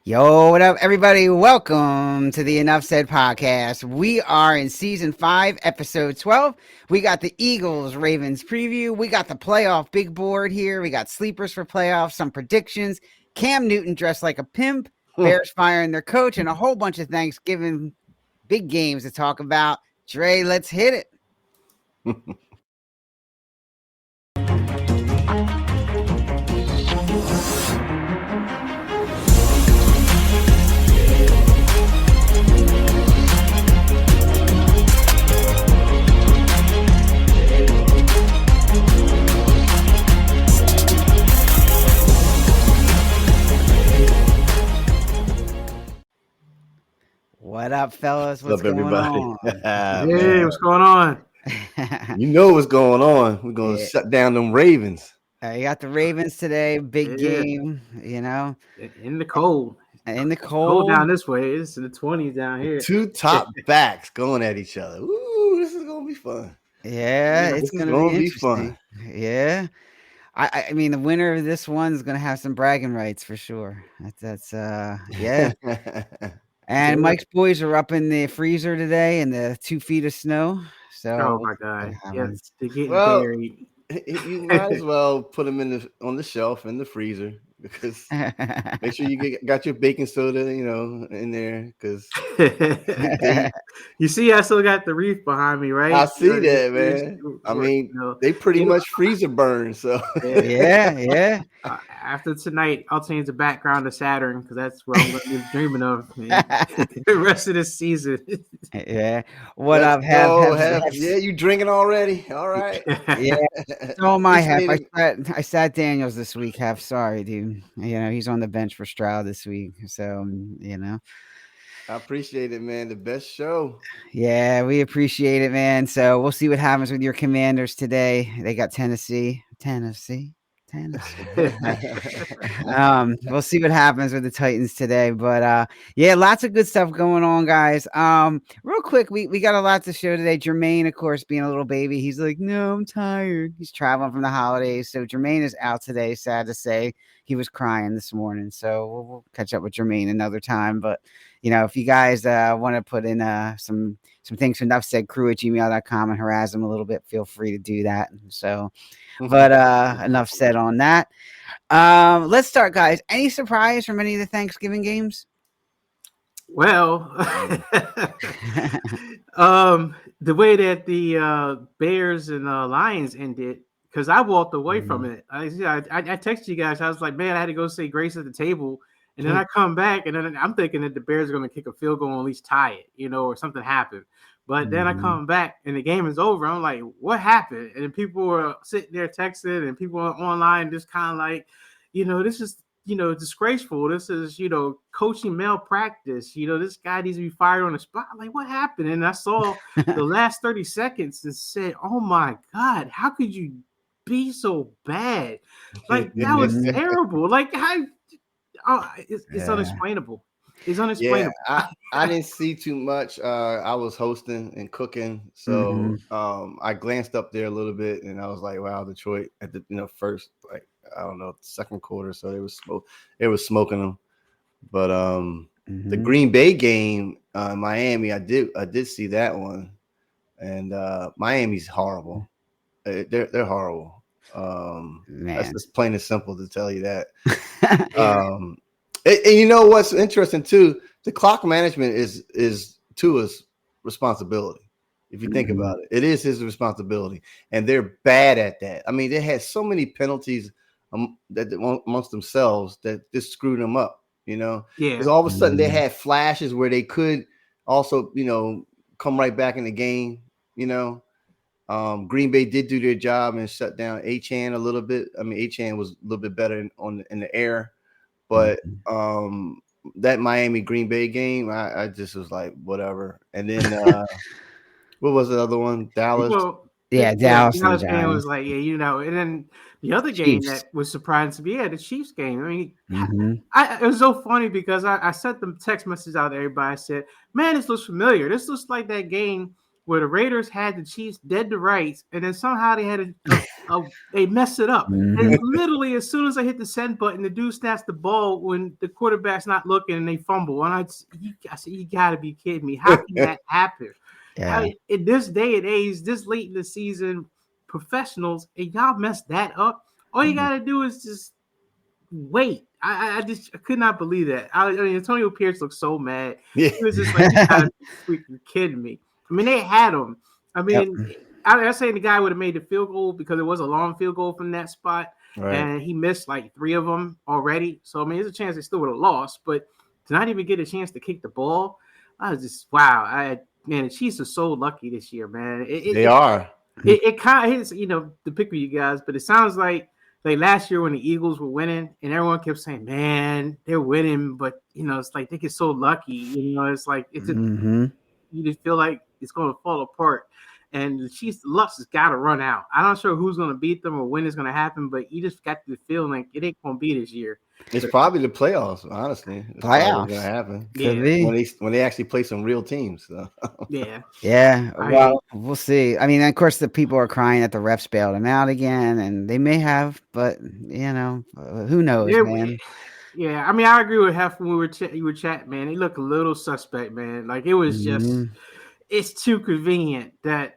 Yo, what up, everybody? Welcome to the Enough Said podcast. We are in season 5, episode 12. We got the Eagles Ravens preview. We got the playoff big board here. We got sleepers for playoffs, some predictions. Cam Newton dressed like a pimp, Bears firing their coach, and a whole bunch of Thanksgiving big games to talk about. Dre, let's hit it. What up, fellas? What's going on? Hey, what's going on? You know what's going on. We're going to shut down them Ravens. You got the Ravens today. Big game, in the cold. In the cold down this way. It's in the 20s down here. Two top backs going at each other. Ooh, this is going to be fun. Yeah, it's going to be fun. Yeah. I mean, the winner of this one is going to have some bragging rights for sure. That's yeah. And Mike's boys are up in the freezer today in the 2 feet of snow. So, oh my God, yes, they're getting buried. You might as well put them on the shelf in the freezer because make sure you got your baking soda, in there because you see, I still got the reef behind me, right? I see that, man. I mean, they pretty much freezer burn. So yeah. After tonight, I'll change the background to Saturn because that's what I'm going to be dreaming of the rest of this season. Yeah. What up, have? Yeah, you drinking already? All right. Yeah. So am I. I sat Daniels this week. Sorry, dude. He's on the bench for Stroud this week. So I appreciate it, man. The best show. Yeah, we appreciate it, man. So we'll see what happens with your Commanders today. They got Tennessee. We'll see what happens with the Titans today, but yeah, lots of good stuff going on, guys. Real quick, we got a lot to show today. Jermaine, of course, being a little baby, he's like, no, I'm tired. He's traveling from the holidays, so Jermaine is out today. Sad to say, he was crying this morning, so we'll catch up with Jermaine another time. But if you guys want to put in some things for enoughsaidcrew@gmail.com and harass him a little bit, feel free to do that. So, but enough said on that. Let's start, guys. Any surprise from any of the Thanksgiving games? Well, the way that the Bears and Lions ended, because I walked away from it. I texted you guys. I was like, man, I had to go say grace at the table. And then I come back, and then I'm thinking that the Bears are going to kick a field goal and at least tie it, or something happened. But then I come back, and the game is over. I'm like, what happened? And people were sitting there texting, and people are online just kind of like, this is, disgraceful. This is, coaching malpractice. This guy needs to be fired on the spot. I'm like, what happened? And I saw the last 30 seconds and said, oh, my God, how could you be so bad? Like, that was terrible. Like, it's unexplainable. It's unexplainable. Yeah, I didn't see too much. I was hosting and cooking, so I glanced up there a little bit, and I was like, "Wow, Detroit!" At the first, like, I don't know, second quarter, so they was smoking them. But the Green Bay game, Miami, I did see that one, and Miami's horrible. They're horrible. That's just plain and simple to tell you that. And you know what's interesting too? The clock management is Tua's responsibility. If you think about it, it is his responsibility, and they're bad at that. I mean, they had so many penalties amongst themselves that just screwed them up. Because all of a sudden they had flashes where they could also, come right back in the game. Green Bay did do their job and shut down Achane a little bit. I mean, Achane was a little bit better in the air. But that Miami Green Bay game, I just was like, whatever. And then what was the other one? Dallas. Well, Dallas. Dallas game was like, and then the other game that was surprising to me, the Chiefs game. I mean, it was so funny because I sent them text message out to everybody. I said, man, this looks familiar. This looks like that game where the Raiders had the Chiefs dead to rights, and then somehow they had they mess it up. Mhm. And literally, as soon as I hit the send button, the dude snaps the ball when the quarterback's not looking and they fumble. And I said, you got to be kidding me. How can that happen? Yeah. In this day and age, this late in the season, professionals, and y'all mess that up. All you got to do is just wait. I could not believe that. I mean, Antonio Pierce looked so mad. Yeah. He was just like, you gotta be freaking kidding me. I mean, they had him. I mean, I'm saying the guy would have made the field goal because it was a long field goal from that spot, Right. and he missed like 3 of them already. So I mean, there's a chance they still would have lost, but to not even get a chance to kick the ball, I was just wow. Man, the Chiefs are so lucky this year, man. They are. It kind of hits, to pick with you guys, but it sounds like last year when the Eagles were winning and everyone kept saying, man, they're winning, but it's like they get so lucky, it's like you just feel like it's going to fall apart. And the Chiefs' luck has got to run out. I'm not sure who's going to beat them or when it's going to happen, but you just got the feeling like it ain't going to be this year. It's probably the playoffs, honestly. It's Playoffs going to happen. Yeah. When they actually play some real teams. So. Yeah. Yeah. Well, we'll see. I mean, of course, the people are crying that the refs bailed them out again, and they may have, but who knows, man. Yeah, I mean, I agree with Hef when you were chatting, man. They look a little suspect, man. Like it was just, it's too convenient that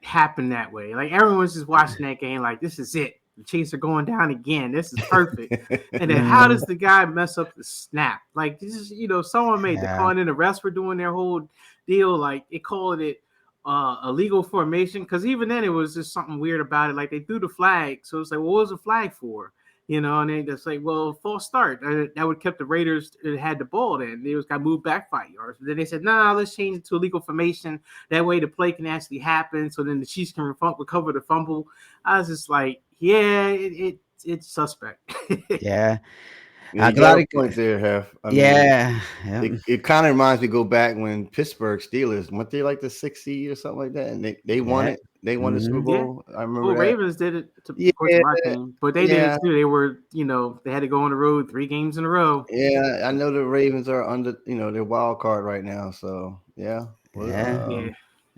happened that way. Like everyone's just watching that game, like this is it. The Chiefs are going down again. This is perfect. And then how does the guy mess up the snap? Like this is, someone made the call, and then the refs were doing their whole deal. Like they called it illegal formation because even then it was just something weird about it. Like they threw the flag, so it's like, what was the flag for? And they just like, well, false start. That would kept the Raiders had the ball. Then they got moved back 5 yards. But then they said, no, let's change it to illegal formation. That way the play can actually happen. So then the Chiefs can recover the fumble. I was just like, yeah, it's suspect. Yeah. You got a point there, Hef. I mean, it kind of reminds me go back when Pittsburgh Steelers went they like the 6th seed or something like that, and they won it. They won the Super Bowl. I remember. Well, Ravens did it to my team, but they did it too. They were, they had to go on the road 3 games in a row. Yeah, I know the Ravens are under, their wild card right now. So yeah.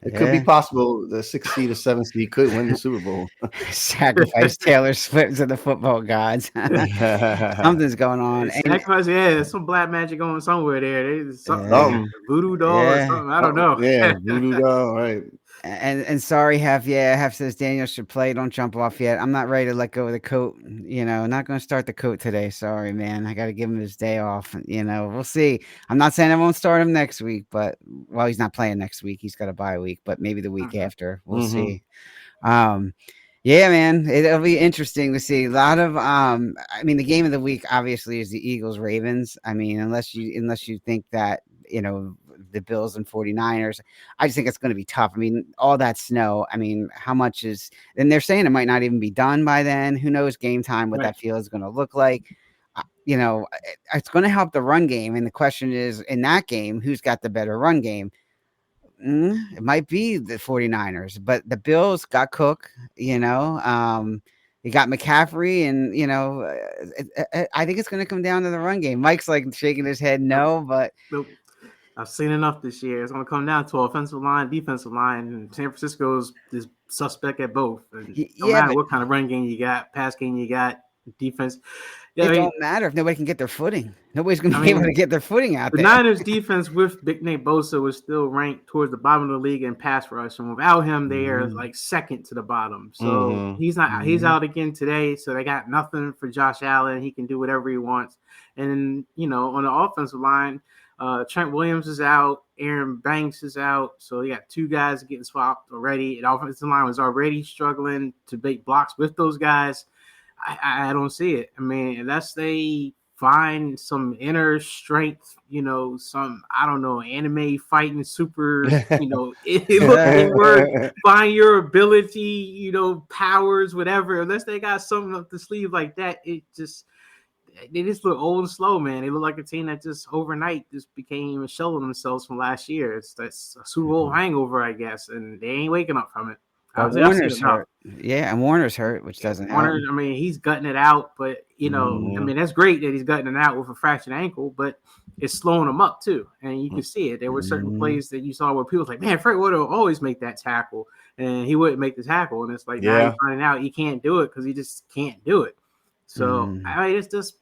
It could be possible the 6th seed or 7th seed could win the Super Bowl. Sacrifice Taylor Swift to the football gods. Something's going on. There's some black magic going somewhere there. There's something voodoo doll or something. I don't know. Yeah, voodoo doll, right. And sorry, Hef says Daniel should play. Don't jump off yet. I'm not ready to let go of the coat. Not going to start the coat today. Sorry, man. I got to give him his day off. We'll see. I'm not saying I won't start him next week, but he's not playing next week. He's got a bye week, but maybe the week after. We'll see. Yeah, man, it'll be interesting to see. A lot of, the game of the week obviously is the Eagles Ravens. I mean, unless you think that the Bills and 49ers, I just think it's going to be tough. I mean, all that snow. I mean, how much is? And they're saying it might not even be done by then. Who knows? Game time, what that field is going to look like. It's going to help the run game. And the question is, in that game, who's got the better run game? It might be the 49ers, but the Bills got Cook, you got McCaffrey, and, I think it's going to come down to the run game. Mike's like shaking his head no, but nope. I've seen enough this year. It's going to come down to offensive line, defensive line, and San Francisco's is suspect at both. And no matter what kind of run game you got, pass game you got, defense. It don't matter if nobody can get their footing. Nobody's going to be able to get their footing out there. The Niners defense with Big Nate Bosa was still ranked towards the bottom of the league in pass rush, and without him, they are like second to the bottom. So he's not. He's out again today. So they got nothing for Josh Allen. He can do whatever he wants. And on the offensive line, Trent Williams is out. Aaron Banks is out. So you got 2 guys getting swapped already. The offensive line was already struggling to make blocks with those guys. I don't see it. I mean, unless they find some inner strength, some, I don't know, anime fighting super, find your ability, powers, whatever. Unless they got something up the sleeve like that, they just look old and slow, man. They look like a team that just overnight just became a shell of themselves from last year. That's a Super Bowl hangover, I guess, and they ain't waking up from it. Warner's hurt. Yeah, and Warner's hurt, which doesn't help. I mean, he's gutting it out, but I mean, that's great that he's gutting it out with a fractured ankle, but it's slowing him up too, and you can see it. There were certain plays that you saw where people was like, "Man, Fred Warner will always make that tackle," and he wouldn't make the tackle. And it's like now he's finding out he can't do it because he just can't do it. So I mean, it's just,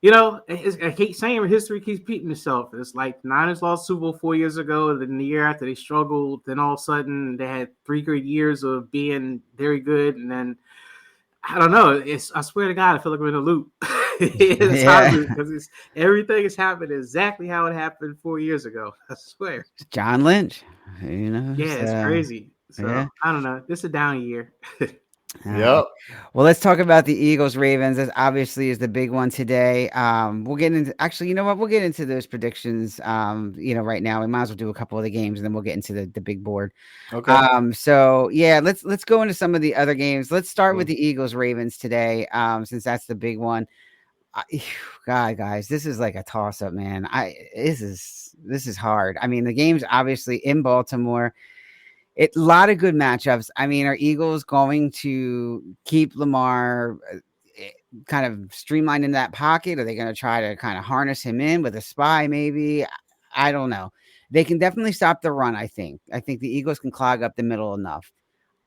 I keep saying history keeps repeating itself. It's like the Niners lost Super Bowl 4 years ago, and then the year after they struggled. Then all of a sudden they had 3 good years of being very good, and then I don't know. I swear to God, I feel like we're in a loop. Because everything is happening exactly how it happened 4 years ago. I swear. John Lynch, Yeah, it's crazy. So I don't know. This is a down year. Yep. Well, let's talk about the Eagles Ravens. That obviously is the big one today. We'll get into you know what? We'll get into those predictions. Right now we might as well do a couple of the games and then we'll get into the big board. Okay. So yeah, let's go into some of the other games. Let's start with the Eagles Ravens today. Since that's the big one. God, guys, this is like a toss up, man. This is hard. I mean, the game's obviously in Baltimore. A lot of good matchups. I mean, are Eagles going to keep Lamar kind of streamlined in that pocket? Are they going to try to kind of harness him in with a spy? Maybe. I don't know. They can definitely stop the run. I think the Eagles can clog up the middle enough.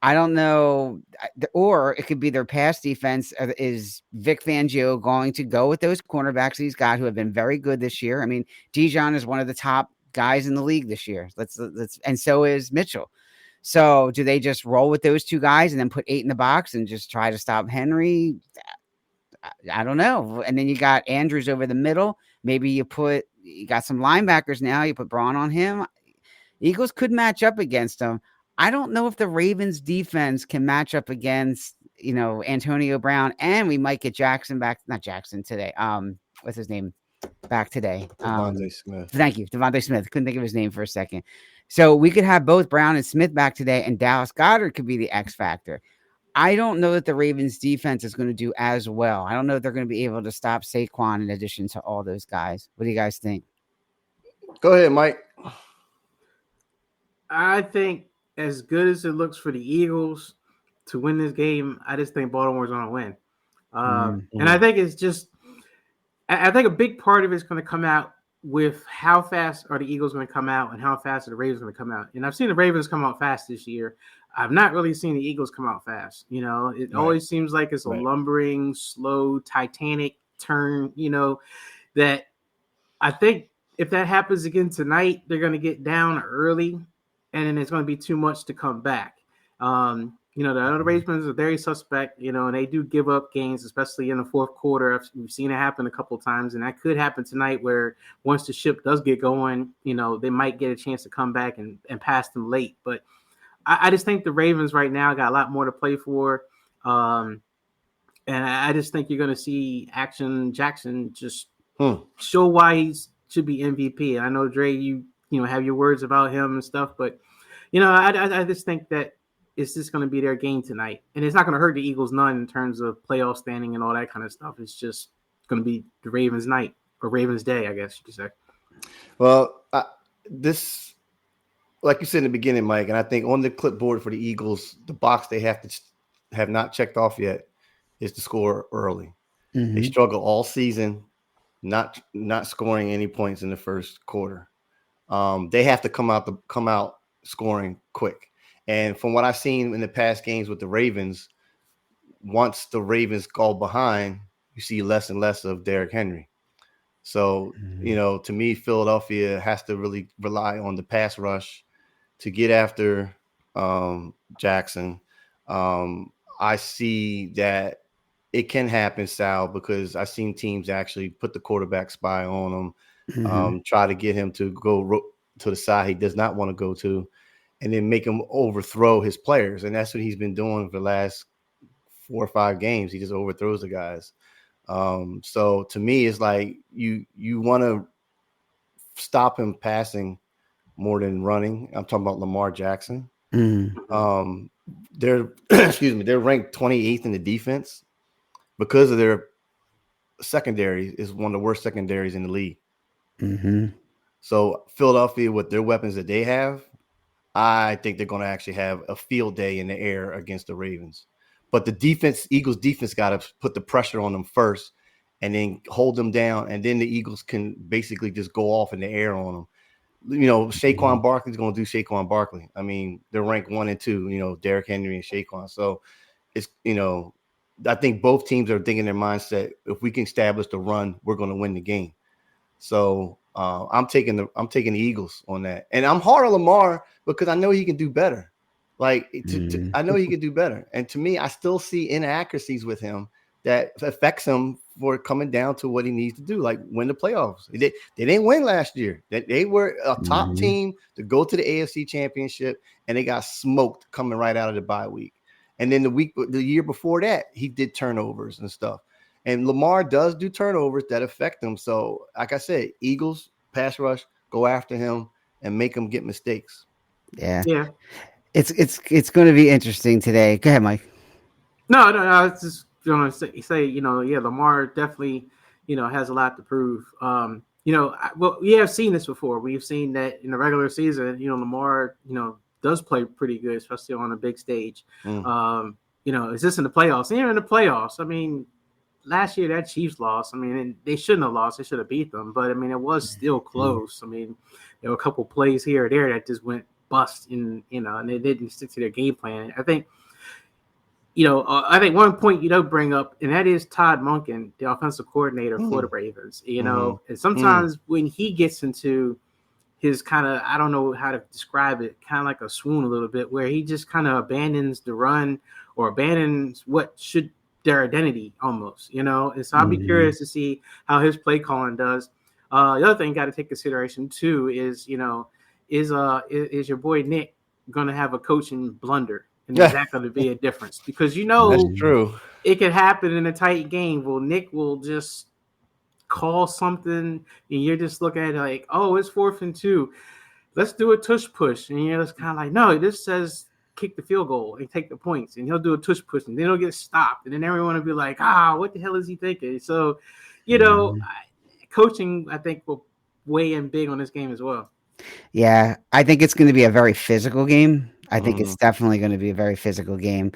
I don't know, or it could be their pass defense. Is Vic Fangio going to go with those cornerbacks he's got who have been very good this year? I mean, Dijon is one of the top guys in the league this year. Let's and so is Mitchell. So do they just roll with those 2 guys and then put 8 in the box and just try to stop Henry? I don't know. And then you got Andrews over the middle. Maybe you got some linebackers now. You put Braun on him. Eagles could match up against them. I don't know if the Ravens defense can match up against, Antonio Brown, and we might get Jackson back. Not Jackson today. What's his name? Back today. Devontae Smith. Thank you. Devontae Smith. Couldn't think of his name for a second. So we could have both Brown and Smith back today, and Dallas Goedert could be the X factor. I don't know that the Ravens defense is going to do as well. I don't know if they're going to be able to stop Saquon in addition to all those guys. What do you guys think? Go ahead, Mike. I think as good as it looks for the Eagles to win this game, I just think Baltimore's going to win. And I think it's just – I think a big part of it is going to come out with how fast are the Eagles going to come out and how fast are the Ravens going to come out. And I've seen the Ravens come out fast this year. I've not really seen the Eagles come out fast. It always seems like it's a lumbering, slow, Titanic turn, that I think if that happens again tonight, they're going to get down early and then it's going to be too much to come back. The other Ravens are very suspect, and they do give up games, especially in the fourth quarter. We've seen it happen a couple of times, and that could happen tonight where once the ship does get going, they might get a chance to come back and pass them late. But I just think the Ravens right now got a lot more to play for. And I just think you're going to see Action Jackson just show why he should be MVP. And I know, Dre, you have your words about him and stuff, but, I just think that it's just going to be their game tonight. And it's not going to hurt the Eagles none in terms of playoff standing and all that kind of stuff. It's just going to be the Ravens night or Ravens day, I guess you could say. Well, this, like you said in the beginning, Mike, and I think on the clipboard for the Eagles, the box they have not checked off yet is to score early. Mm-hmm. They struggle all season, not scoring any points in the first quarter. They have to come out scoring quick. And from what I've seen in the past games with the Ravens, once the Ravens go behind, you see less and less of Derrick Henry. So, to me, Philadelphia has to really rely on the pass rush to get after Jackson. I see that it can happen, Sal, because I've seen teams actually put the quarterback spy on him, try to get him to go to the side he does not want to go to, and then make him overthrow his players. And that's what he's been doing for the last 4 or 5 games. He just overthrows the guys. So to me, it's like you want to stop him passing more than running. I'm talking about Lamar Jackson. Mm-hmm. They're ranked 28th in the defense because of their secondary is one of the worst secondaries in the league. Mm-hmm. So Philadelphia, with their weapons that they have, I think they're going to actually have a field day in the air against the Ravens. But the Eagles defense got to put the pressure on them first and then hold them down. And then the Eagles can basically just go off in the air on them. Saquon Barkley's going to do Saquon Barkley. I mean, they're ranked 1 and 2. Derrick Henry and Saquon. So it's I think both teams are thinking their mindset. If we can establish the run, we're going to win the game. So I'm taking the Eagles on that, and I'm hard on Lamar because I know he can do better. Like I know he can do better, and to me, I still see inaccuracies with him that affects him for coming down to what he needs to do, like win the playoffs. They didn't win last year. They were a top team to go to the AFC Championship, and they got smoked coming right out of the bye week. And then the year before that, he did turnovers and stuff. And Lamar does do turnovers that affect him. So, like I said, Eagles pass rush, go after him and make him get mistakes. Yeah. It's going to be interesting today. Go ahead, Mike. No. It's just going to say, Lamar definitely, has a lot to prove. We have seen this before. We've seen that in the regular season, Lamar, does play pretty good, especially on a big stage. Is this in the playoffs? And in the playoffs, I mean, last year that Chiefs loss, I mean, and they shouldn't have lost. They should have beat them. But, I mean, it was still close. I mean, there were a couple plays here or there that just went bust and they didn't stick to their game plan. I think one point you don't bring up, and that is Todd Monken, the offensive coordinator for the Ravens. And sometimes when he gets into his kind of, I don't know how to describe it, kind of like a swoon a little bit, where he just kind of abandons the run or abandons what should their identity almost, And so I'll be curious to see how his play calling does. The other thing you got to take consideration too is, is your boy Nick going to have a coaching blunder? And is that going to be a difference? Because that's true. It could happen in a tight game. Well, Nick will just call something, and you're just looking at it like, oh, it's 4th and 2. Let's do a tush push. And you're just kind of like, no, this says kick the field goal and take the points. And he'll do a tush push, and then he'll get stopped. And then everyone will be like, what the hell is he thinking? So, coaching, I think, will weigh in big on this game as well. Yeah, I think it's going to be a very physical game. I think it's definitely going to be a very physical game.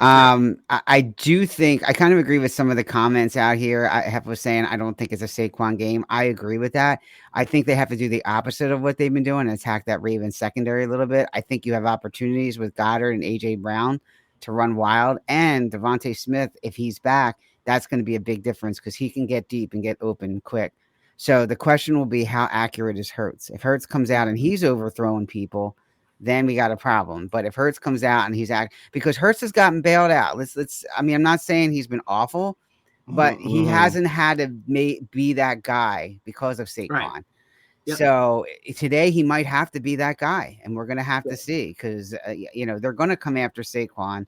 I do think I kind of agree with some of the comments out here. I was saying I don't think it's a Saquon game. I agree with that. I think they have to do the opposite of what they've been doing and attack that Ravens secondary a little bit. I think you have opportunities with Goddard and AJ Brown to run wild, and Devontae Smith, if he's back, that's going to be a big difference because he can get deep and get open quick. So the question will be, how accurate is Hurts? If Hurts comes out and he's overthrowing people, then we got a problem. But if Hurts comes out and because Hurts has gotten bailed out. I'm not saying he's been awful, but he hasn't had to be that guy because of Saquon. Right. Yep. So today he might have to be that guy, and we're going to have to see because they're going to come after Saquon.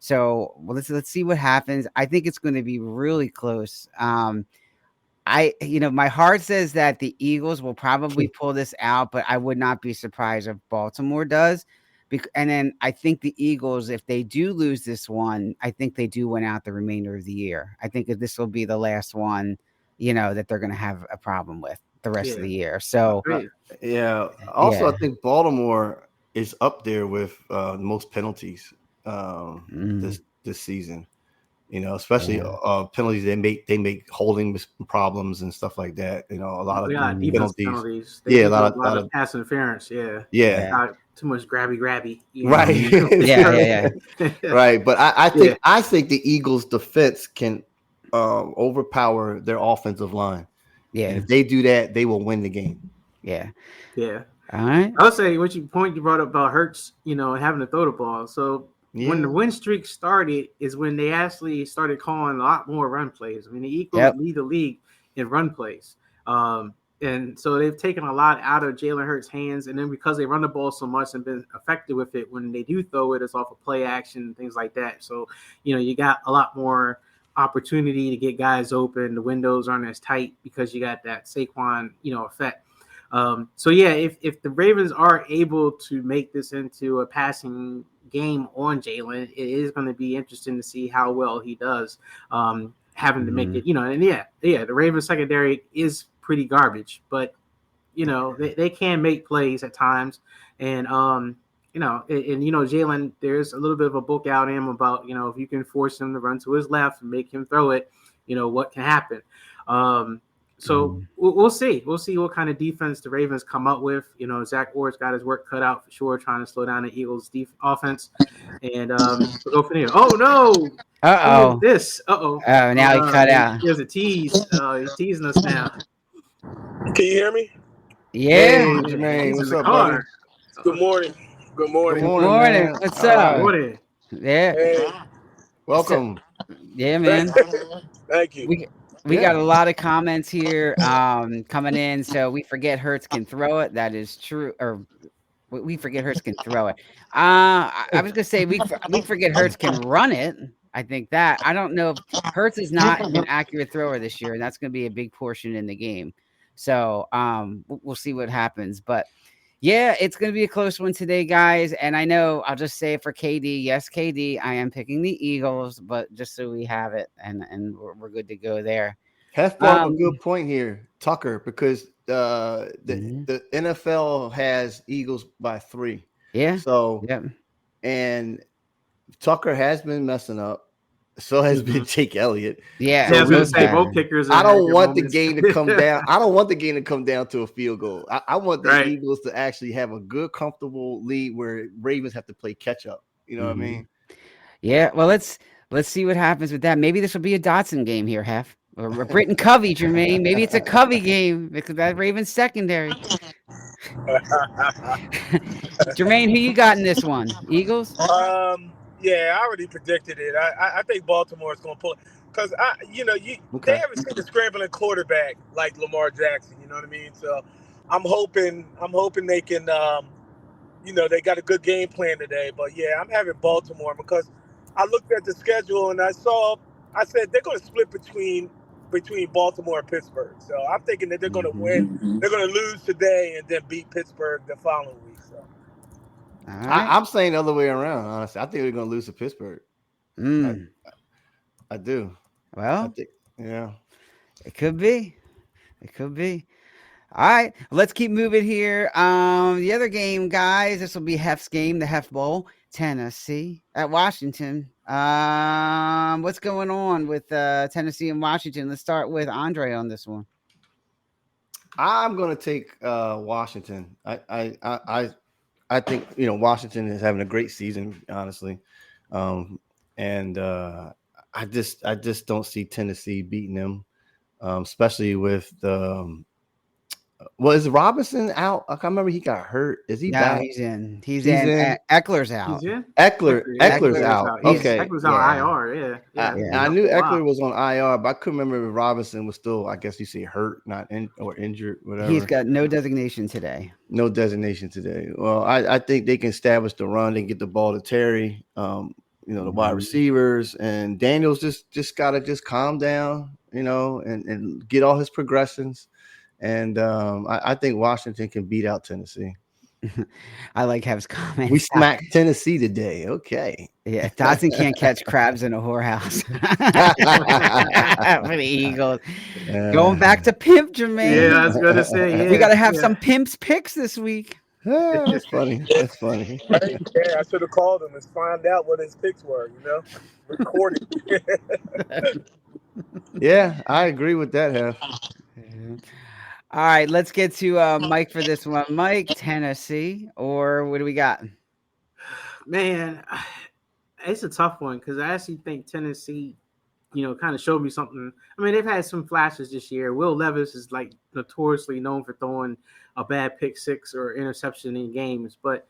So let's see what happens. I think it's going to be really close. My heart says that the Eagles will probably pull this out, but I would not be surprised if Baltimore does. And then I think the Eagles, if they do lose this one, I think they do win out the remainder of the year. I think that this will be the last one, that they're going to have a problem with the rest of the year. So, I think Baltimore is up there with the most penalties this season. Especially penalties they make holding problems and stuff like that. A lot of penalties. A lot of pass interference. Not too much grabby. Right. Right. But I think the Eagles' defense can overpower their offensive line. Yeah. And if they do that, they will win the game. Yeah. Yeah. All right. I'll say what you brought up about Hurts, having to throw the ball. So. Yeah. When the win streak started is when they actually started calling a lot more run plays. I mean, the Eagles lead the league in run plays. And so they've taken a lot out of Jalen Hurts' hands. And then because they run the ball so much and been effective with it, when they do throw it, it's off of play action and things like that. So, you got a lot more opportunity to get guys open. The windows aren't as tight because you got that Saquon, effect. If the Ravens are able to make this into a passing game on Jalen, it is going to be interesting to see how well he does having to make it, and the Ravens secondary is pretty garbage, but they can make plays at times. And Jalen, there's a little bit of a book out in him about, if you can force him to run to his left and make him throw it, what can happen. So we'll see. We'll see what kind of defense the Ravens come up with. You know, Zach Orr's got his work cut out for sure, trying to slow down the Eagles' offense. And we'll go from there. Oh, no. Uh-oh. This. Uh-oh. Oh, now he cut out. There's a tease. He's teasing us now. Can you hear me? Yeah. Hey, Jermaine, what's up, car. buddy? Good morning. Good morning. Good Morning. man. What's All up? right. Morning. Yeah. Hey, Welcome. Yeah, man. thank you. We got a lot of comments here coming in. So we forget Hurts can throw it. That is true. Or we forget Hurts can throw it. I was gonna say we forget Hurts can run it. I think that I don't know if Hurts is not an accurate thrower this year, and that's gonna be a big portion in the game. So we'll see what happens. But yeah, it's gonna be a close one today, guys. And I know I'll just say it for KD. Yes, KD, I am picking the Eagles, but just so we have it and we're good to go there. Hef brought up a good point here, Tucker, because the NFL has Eagles by 3. Yeah. So and Tucker has been messing up. So has been Jake Elliott. Yeah. So I was going to say both kickers. I don't want the game to come down. I don't want the game to come down to a field goal. I want the Eagles to actually have a good, comfortable lead where Ravens have to play catch up. You know what I mean? Yeah. Well, let's see what happens with that. Maybe this will be a Dotson game here, Hef. Or Britton Covey, Jermaine. Maybe it's a Covey game because that Ravens secondary. Jermaine, who you got in this one? Eagles? Yeah, I already predicted it. I think Baltimore is going to pull it because they haven't seen a scrambling quarterback like Lamar Jackson. You know what I mean? So I'm hoping they can. They got a good game plan today. But yeah, I'm having Baltimore because I looked at the schedule and I said they're going to split between Baltimore and Pittsburgh. So I'm thinking that they're going to win. They're going to lose today and then beat Pittsburgh the following week. So. Right. I'm saying the other way around, honestly. I think we're going to lose to Pittsburgh. I do. Well, yeah. It could be. It could be. All right. Let's keep moving here. The other game, guys, this will be Hef's game, the Hef Bowl, Tennessee at Washington. What's going on with Tennessee and Washington? Let's start with Andre on this one. I'm going to take Washington. I think Washington is having a great season, honestly, and I just don't see Tennessee beating them, especially with is Robinson out? I can't remember. He got hurt. Is he back? He's in. He's in. Eckler's out. He's in? Eckler's out. Okay. Eckler's on IR. Yeah. I knew Eckler was on IR, but I couldn't remember if Robinson was still, I guess you say, hurt, not or injured, whatever. He's got no designation today. No designation today. Well, I think they can establish the run. They can get the ball to Terry, the wide receivers, and Daniels just got to calm down, and get all his progressions. And I think Washington can beat out Tennessee. I like Hef's comment. We smacked Tennessee today. Okay. Yeah, Dotson can't catch crabs in a whorehouse. For the Eagles. Going back to Pimp, Jermaine. Yeah, I was going to say. Yeah, we got to have some Pimp's picks this week. That's funny. That's funny. Yeah, I should have called him and find out what his picks were, recorded. Yeah, I agree with that, Hef. All right, let's get to Mike for this one. Mike, Tennessee, or what do we got? Man, it's a tough one because I actually think Tennessee, kind of showed me something. I mean, they've had some flashes this year. Will Levis is notoriously known for throwing a bad pick six or interception in games, but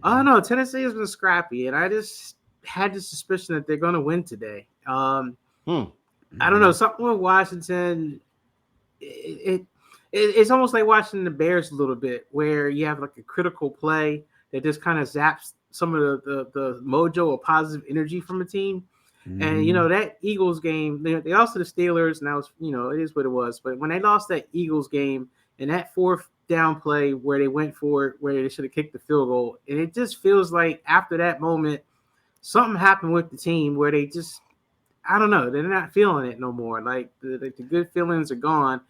I don't know. Tennessee has been scrappy, and I just had the suspicion that they're going to win today. I don't know, something with Washington. It's almost like watching the Bears a little bit, where you have a critical play that just kind of zaps some of the mojo or positive energy from a team. And that Eagles game, they lost to the Steelers, and that was it is what it was. But when they lost that Eagles game and that fourth down play where they went for it, where they should have kicked the field goal, and it just feels like after that moment something happened with the team where they just, I don't know, they're not feeling it no more. Like the good feelings are gone.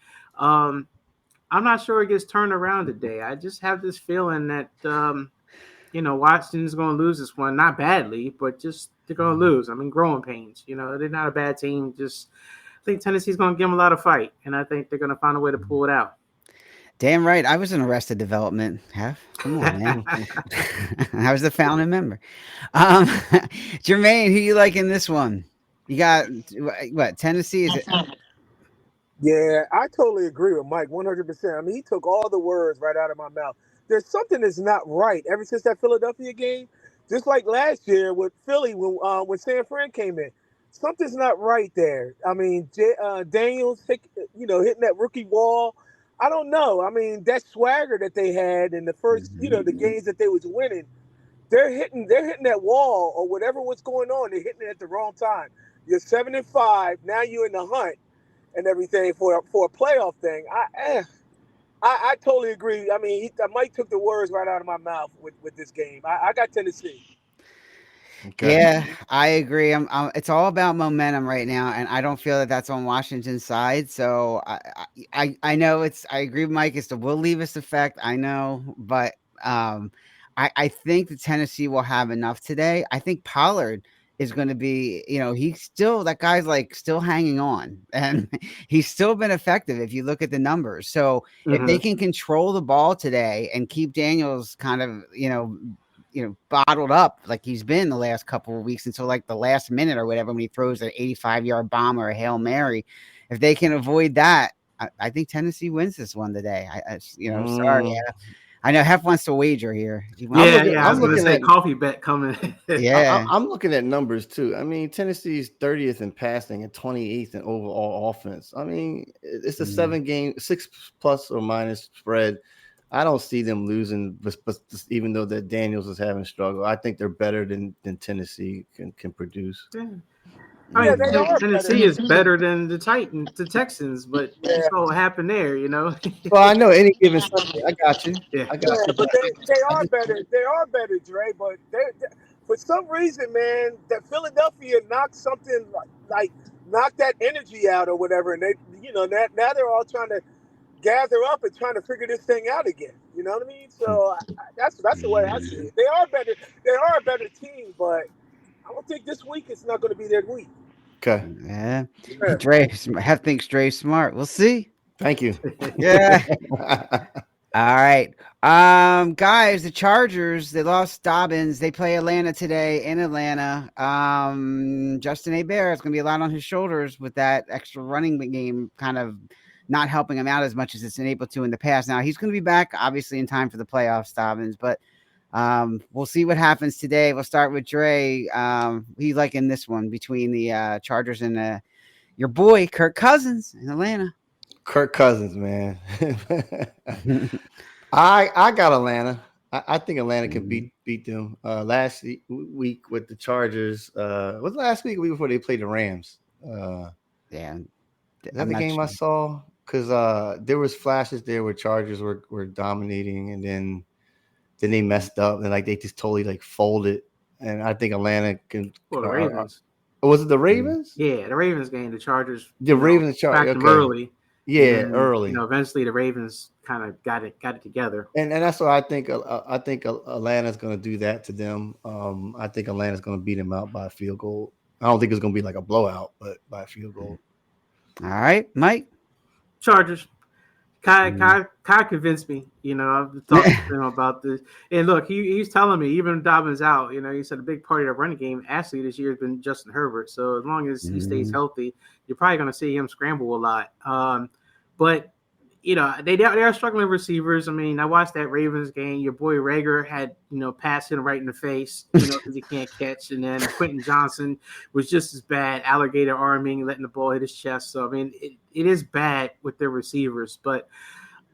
I'm not sure it gets turned around today. I just have this feeling that, Washington's going to lose this one. Not badly, but just they're going to lose. I'm in growing pains. They're not a bad team. Just think Tennessee's going to give them a lot of fight, and I think they're going to find a way to pull it out. Damn right. I was in Arrested Development. Come on, man. I was the founding member. Jermaine, who you like in this one? You got what? Tennessee? Is it? Yeah, I totally agree with Mike 100%. I mean, he took all the words right out of my mouth. There's something that's not right ever since that Philadelphia game. Just like last year with Philly when San Fran came in. Something's not right there. I mean, Daniels, hitting that rookie wall. I don't know. I mean, that swagger that they had in the first, the games that they was winning, they're hitting that wall or whatever was going on. They're hitting it at the wrong time. You're 7-5. Now you're in the hunt and everything for a playoff thing. I totally agree. I mean, Mike took the words right out of my mouth with this game. I got Tennessee. Okay. Yeah, I agree. It's all about momentum right now, and I don't feel that that's on Washington's side. So I know I agree with Mike. It's the will leave us effect. I know, but I think the Tennessee will have enough today. I think Pollard is going to be, that guy's like still hanging on, and he's still been effective if you look at the numbers. So if they can control the ball today and keep Daniels kind of, bottled up like he's been the last couple of weeks until like the last minute or whatever when he throws an 85-yard bomb or a Hail Mary. If they can avoid that, I think Tennessee wins this one today. Sorry. I know Hef wants to wager here. I'm looking at coffee bet coming. I'm looking at numbers too. I mean, Tennessee's 30th in passing and 28th in overall offense. I mean, it's a 7-game, 6+ or minus spread. I don't see them losing, but even though that Daniels is having struggle, I think they're better than Tennessee can produce. I mean, Tennessee is better than the Texans, but that's all what happened there, Well, I know any given Sunday. I got you. Yeah, but they are better. They are better, Dre. But for some reason, man, that Philadelphia knocked something like knocked that energy out or whatever, and they, now they're all trying to gather up and trying to figure this thing out again. You know what I mean? So that's the way I see it. They are better. They are a better team, but I don't think this week it's not going to be their week. Okay. Yeah. Dre, Hef thinks Dre's smart. We'll see. Thank you. Yeah. All right. Guys, the Chargers, they lost Dobbins. They play Atlanta today in Atlanta. Justin Hebert is going to be a lot on his shoulders with that extra running game kind of not helping him out as much as it's been able to in the past. Now, he's going to be back, obviously, in time for the playoffs, Dobbins, but we'll see what happens today. We'll start with Dre. Who you like in this one between the Chargers and your boy, Kirk Cousins in Atlanta? Kirk Cousins, man. I got Atlanta. I think Atlanta can beat them. Last week with the Chargers, was last week or week before they played the Rams? Yeah. Is that the game I saw? Because there was flashes there where Chargers were dominating, and then they messed up and they just totally folded. And I think Atlanta can. Well, the Ravens. Was it the Ravens? Yeah, the Ravens game. The Chargers. Ravens backed them early. Yeah, then, early. Eventually the Ravens kind of got it together. And that's what I think. I think Atlanta's going to do that to them. I think Atlanta's going to beat them out by a field goal. I don't think it's going to be like a blowout, but by a field goal. All right, Mike. Chargers. Kai convinced me. I've talked to him about this. And look, he's telling me, even Dobbins out, he said a big part of the running game actually this year has been Justin Herbert. So as long as he stays healthy, you're probably going to see him scramble a lot. But they are struggling receivers. I mean, I watched that Ravens game. Your boy Rager had, passed him right in the face, because he can't catch. And then Quentin Johnson was just as bad, alligator arming, letting the ball hit his chest. So, I mean, it is bad with their receivers. But,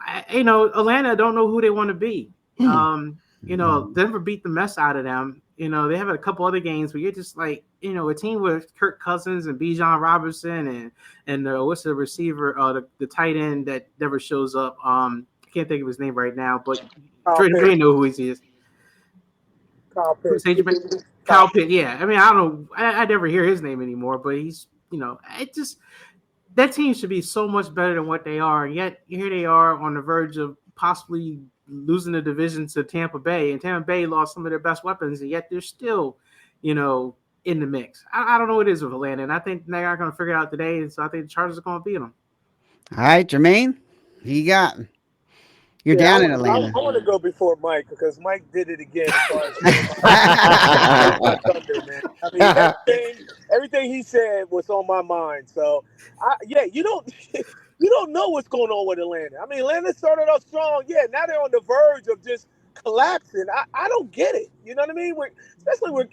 Atlanta, I don't know who they want to be. Denver beat the mess out of them. They have a couple other games where you're just like, a team with Kirk Cousins and Bijan Robinson and what's the receiver, the tight end that never shows up. I can't think of his name right now, but Dre know who he is. Kyle Pitt. Kyle Pitt, yeah. I mean, I don't know. I never hear his name anymore, but he's, that team should be so much better than what they are. And yet here they are on the verge of possibly losing the division to Tampa Bay, and Tampa Bay lost some of their best weapons, and yet they're still, in the mix. I don't know what it is with Atlanta, and I think they're not going to figure it out today. And so I think the Chargers are going to beat them. All right, Jermaine, who you got? You're Yeah, down in Atlanta. I want to go before Mike because Mike did it again. As far as Thunder, man. I mean, everything he said was on my mind. So, you don't you don't know what's going on with Atlanta. I mean, Atlanta started off strong. Yeah, now they're on the verge of just collapsing. I don't get it. You know what I mean? Especially with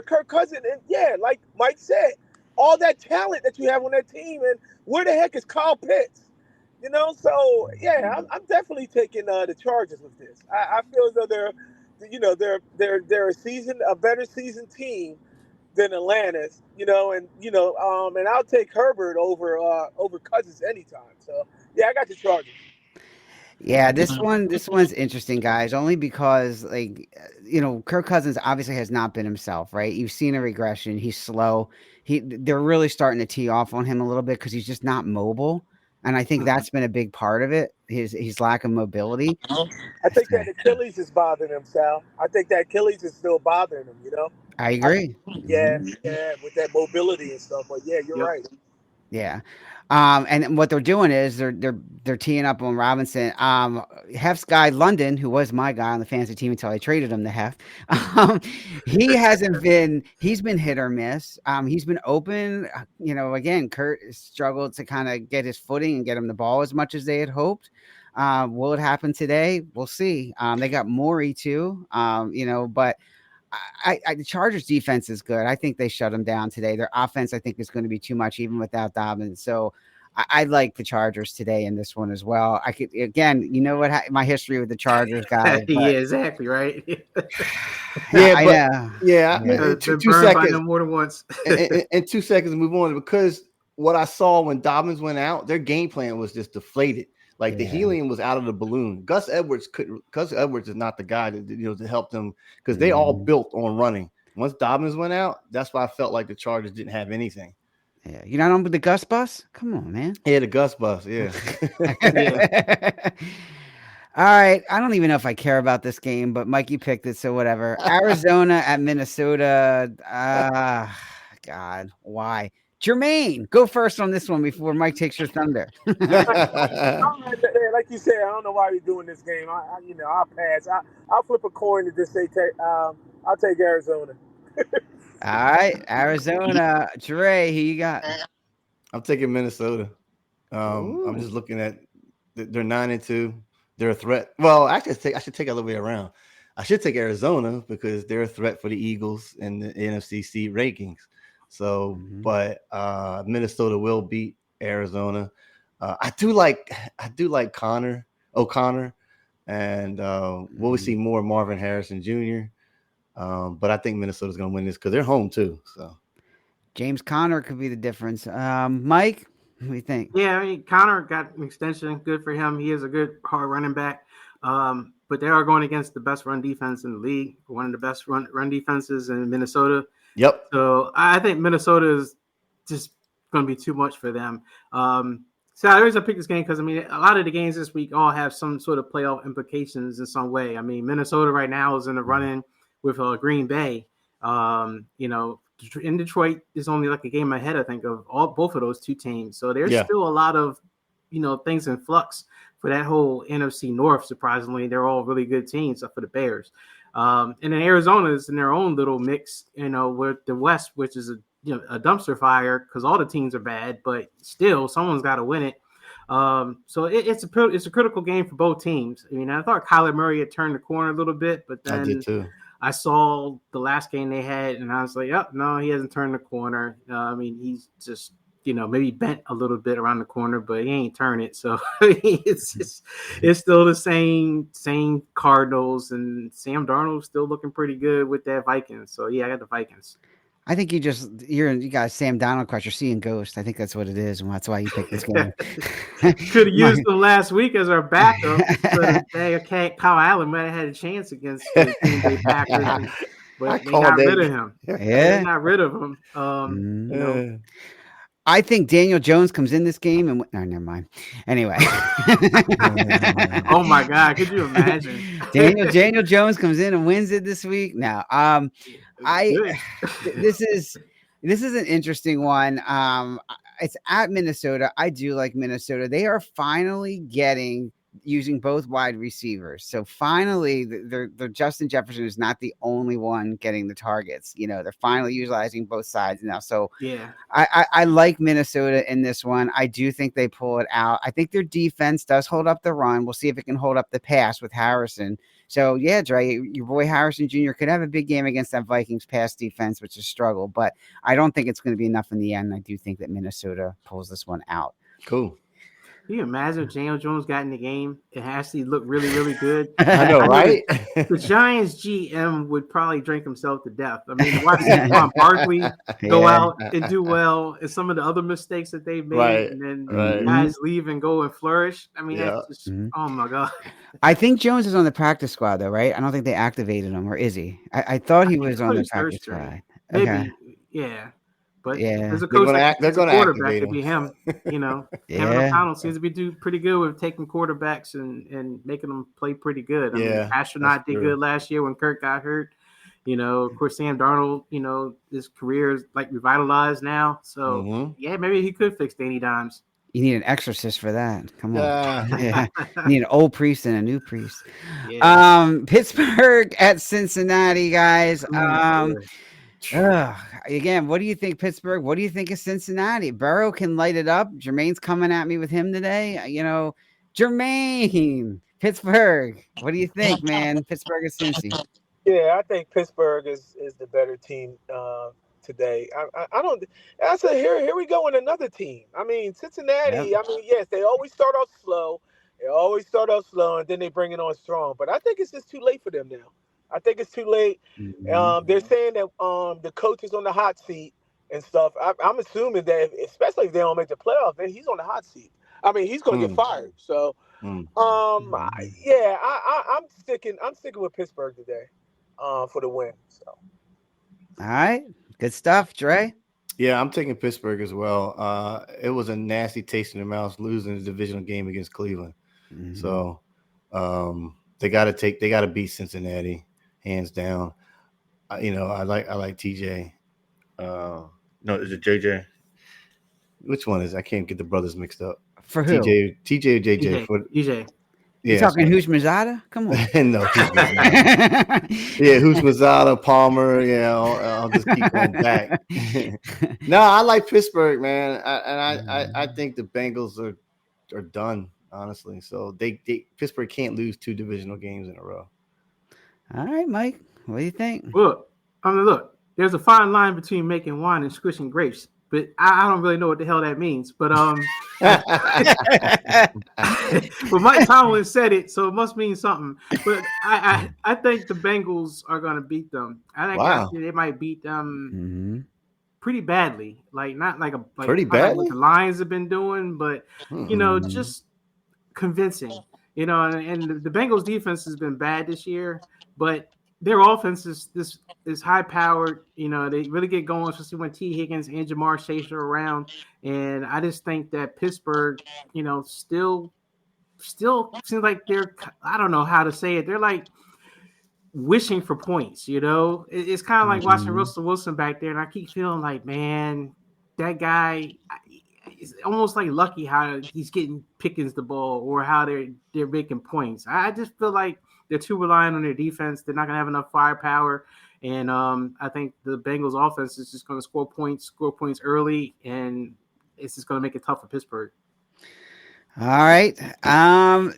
Kirk Cousins, and yeah, like Mike said, all that talent that you have on that team, and where the heck is Kyle Pitts? So yeah, I'm definitely taking the Chargers with this. I feel as though they're a better seasoned team than Atlanta's. And I'll take Herbert over Cousins anytime. So yeah, I got the Chargers. Yeah, this one's interesting, guys. Only because Kirk Cousins obviously has not been himself, right? You've seen a regression. He's slow. They're really starting to tee off on him a little bit because he's just not mobile. And I think that's been a big part of it. His lack of mobility. I think that Achilles is bothering him, Sal. I think that Achilles is still bothering him. I agree. Yeah, with that mobility and stuff. But yeah, you're right. Yeah. And what they're doing is they're teeing up on Robinson. Hef's guy London, who was my guy on the fantasy team until I traded him to Hef. He's been hit or miss. He's been open. Again, Kurt struggled to kind of get his footing and get him the ball as much as they had hoped. Will it happen today? We'll see. They got Morey too. But the Chargers defense is good. I think they shut them down today. Their offense, I think, is going to be too much even without Dobbins. So I like the Chargers today in this one as well. I could, again, my history with the Chargers guys. Yeah, exactly right. Yeah. Yeah. 2 seconds. More than once. In 2 seconds, move on, because what I saw when Dobbins went out, their game plan was just deflated. Like the helium was out of the balloon. Gus Edwards is not the guy to help them, because they all built on running. Once Dobbins went out, that's why I felt like the Chargers didn't have anything. Yeah, you're not on with the Gus bus? Come on, man. Yeah, the Gus bus. Yeah. All right. I don't even know if I care about this game, but Mikey picked it, so whatever. Arizona at Minnesota. God, why? Jermaine, go first on this one before Mike takes your thunder. Like you said, I don't know why we're doing this game. I'll pass. I'll flip a coin to just say I'll take Arizona. All right, Arizona. Dre, who you got? I'm taking Minnesota. I'm just looking at they're 9-2. They're a threat. Well, actually, I should take it the other way around. I should take Arizona because they're a threat for the Eagles in the NFC seed rankings. So, but Minnesota will beat Arizona. I do like O'Connor, and we'll see more Marvin Harrison Jr. But I think Minnesota's going to win this because they're home too. So, James Conner could be the difference. Mike, what do you think? Yeah, I mean, Conner got an extension. Good for him. He is a good hard running back. But they are going against the best run defense in the league, one of the best run defenses in Minnesota. Yep. So I think Minnesota is just going to be too much for them. So the reason I picked this game because, I mean, a lot of the games this week all have some sort of playoff implications in some way. I mean, Minnesota right now is in the run-in with Green Bay. In Detroit is only like a game ahead, I think, of both of those two teams. So there's still a lot of, things in flux for that whole NFC North. Surprisingly, they're all really good teams, except for the Bears. And then Arizona is in their own little mix, with the West, which is a dumpster fire because all the teams are bad, but still someone's got to win it. So it's a critical game for both teams. I mean, I thought Kyler Murray had turned the corner a little bit, but then I did too. I saw the last game they had, and I was like, "Yep, no, he hasn't turned the corner." I mean, he's just maybe bent a little bit around the corner, but he ain't turned it. So it's still the same Cardinals, and Sam Darnold's still looking pretty good with that Vikings. So yeah, I got the Vikings. I think you got a Sam Darnold crush. You're seeing ghosts. I think that's what it is, and that's why you picked this game. Could have used him last week as our backup. Kyle Allen might have had a chance against the Green Bay Packers, but they got rid of him. Yeah, they got rid of him. I think Daniel Jones comes in this game and no, never mind. Anyway. Oh my God, could you imagine? Daniel Jones comes in and wins it this week. Now, this is an interesting one. It's at Minnesota. I do like Minnesota. They are finally using both wide receivers. So finally, the Justin Jefferson is not the only one getting the targets. They're finally utilizing both sides now. So yeah, I like Minnesota in this one. I do think they pull it out. I think their defense does hold up the run. We'll see if it can hold up the pass with Harrison. So yeah, Dre, your boy Harrison Jr. could have a big game against that Vikings pass defense, which is struggle. But I don't think it's going to be enough in the end. I do think that Minnesota pulls this one out. Cool. Can you imagine if Daniel Jones got in the game? It has to look really, really good. I know, right? The Giants GM would probably drink himself to death. I mean, watch Saquon Barkley go out and do well, and some of the other mistakes that they've made, and then guys leave and go and flourish. I mean, that's just, oh my God. I think Jones is on the practice squad, though, right? I don't think they activated him, or is he? I thought he was on the practice squad. Maybe, okay. Yeah. But yeah, there's a coach they're going to quarterback to be him. Kevin O'Connell seems to be doing pretty good with taking quarterbacks and making them play pretty good. I mean, Astronaut did good last year when Kirk got hurt. Of course, Sam Darnold, his career is like revitalized now. So maybe he could fix Danny Dimes. You need an exorcist for that. Come on. Yeah. You need an old priest and a new priest. Yeah. Pittsburgh at Cincinnati, guys. Again, what do you think, Pittsburgh? What do you think of Cincinnati? Burrow can light it up. Jermaine's coming at me with him today. Jermaine, Pittsburgh. What do you think, man? Pittsburgh is Cincy. Yeah, I think Pittsburgh is the better team today. I don't. I said here we go in another team. I mean, Cincinnati. Yep. I mean, yes, they always start off slow. And then they bring it on strong. But I think it's just too late for them now. I think it's too late. They're saying that the coach is on the hot seat and stuff. I'm assuming that, especially if they don't make the playoffs, then he's on the hot seat. I mean, he's going to get fired. So, I'm sticking with Pittsburgh today for the win. So, all right, good stuff, Dre. Yeah, I'm taking Pittsburgh as well. It was a nasty taste in the mouth losing the divisional game against Cleveland. So, they got to beat Cincinnati. Hands down. I like TJ. No, is it JJ? Which one is it? I can't get the brothers mixed up. For who? TJ or JJ? TJ. Yeah, you talking Hoosh Mazada? Come on. No, Hoosh Mazada, Palmer. Yeah, I'll just keep going back. No, I like Pittsburgh, man. I think the Bengals are done, honestly. So Pittsburgh can't lose 2 divisional games in a row. All right, Mike. What do you think? Look, there's a fine line between making wine and squishing grapes, but I don't really know what the hell that means. But but Mike Tomlin said it, so it must mean something. But I think the Bengals are going to beat them. I think actually they might beat them pretty badly. Like not like pretty badly what the Lions have been doing, but just convincing. And the Bengals defense has been bad this year, but their offense is high powered. They really get going, especially when T. Higgins and Jamar Chase are around. And I just think that Pittsburgh, still seems like they're, I don't know how to say it. They're like wishing for points. It's kind of like watching Russell Wilson back there, and I keep feeling like, man, that guy. It's almost like lucky how he's getting Pickens the ball or how they're making points. I just feel like they're too reliant on their defense. They're not going to have enough firepower. And I think the Bengals offense is just going to score points early, and it's just going to make it tough for Pittsburgh. All right.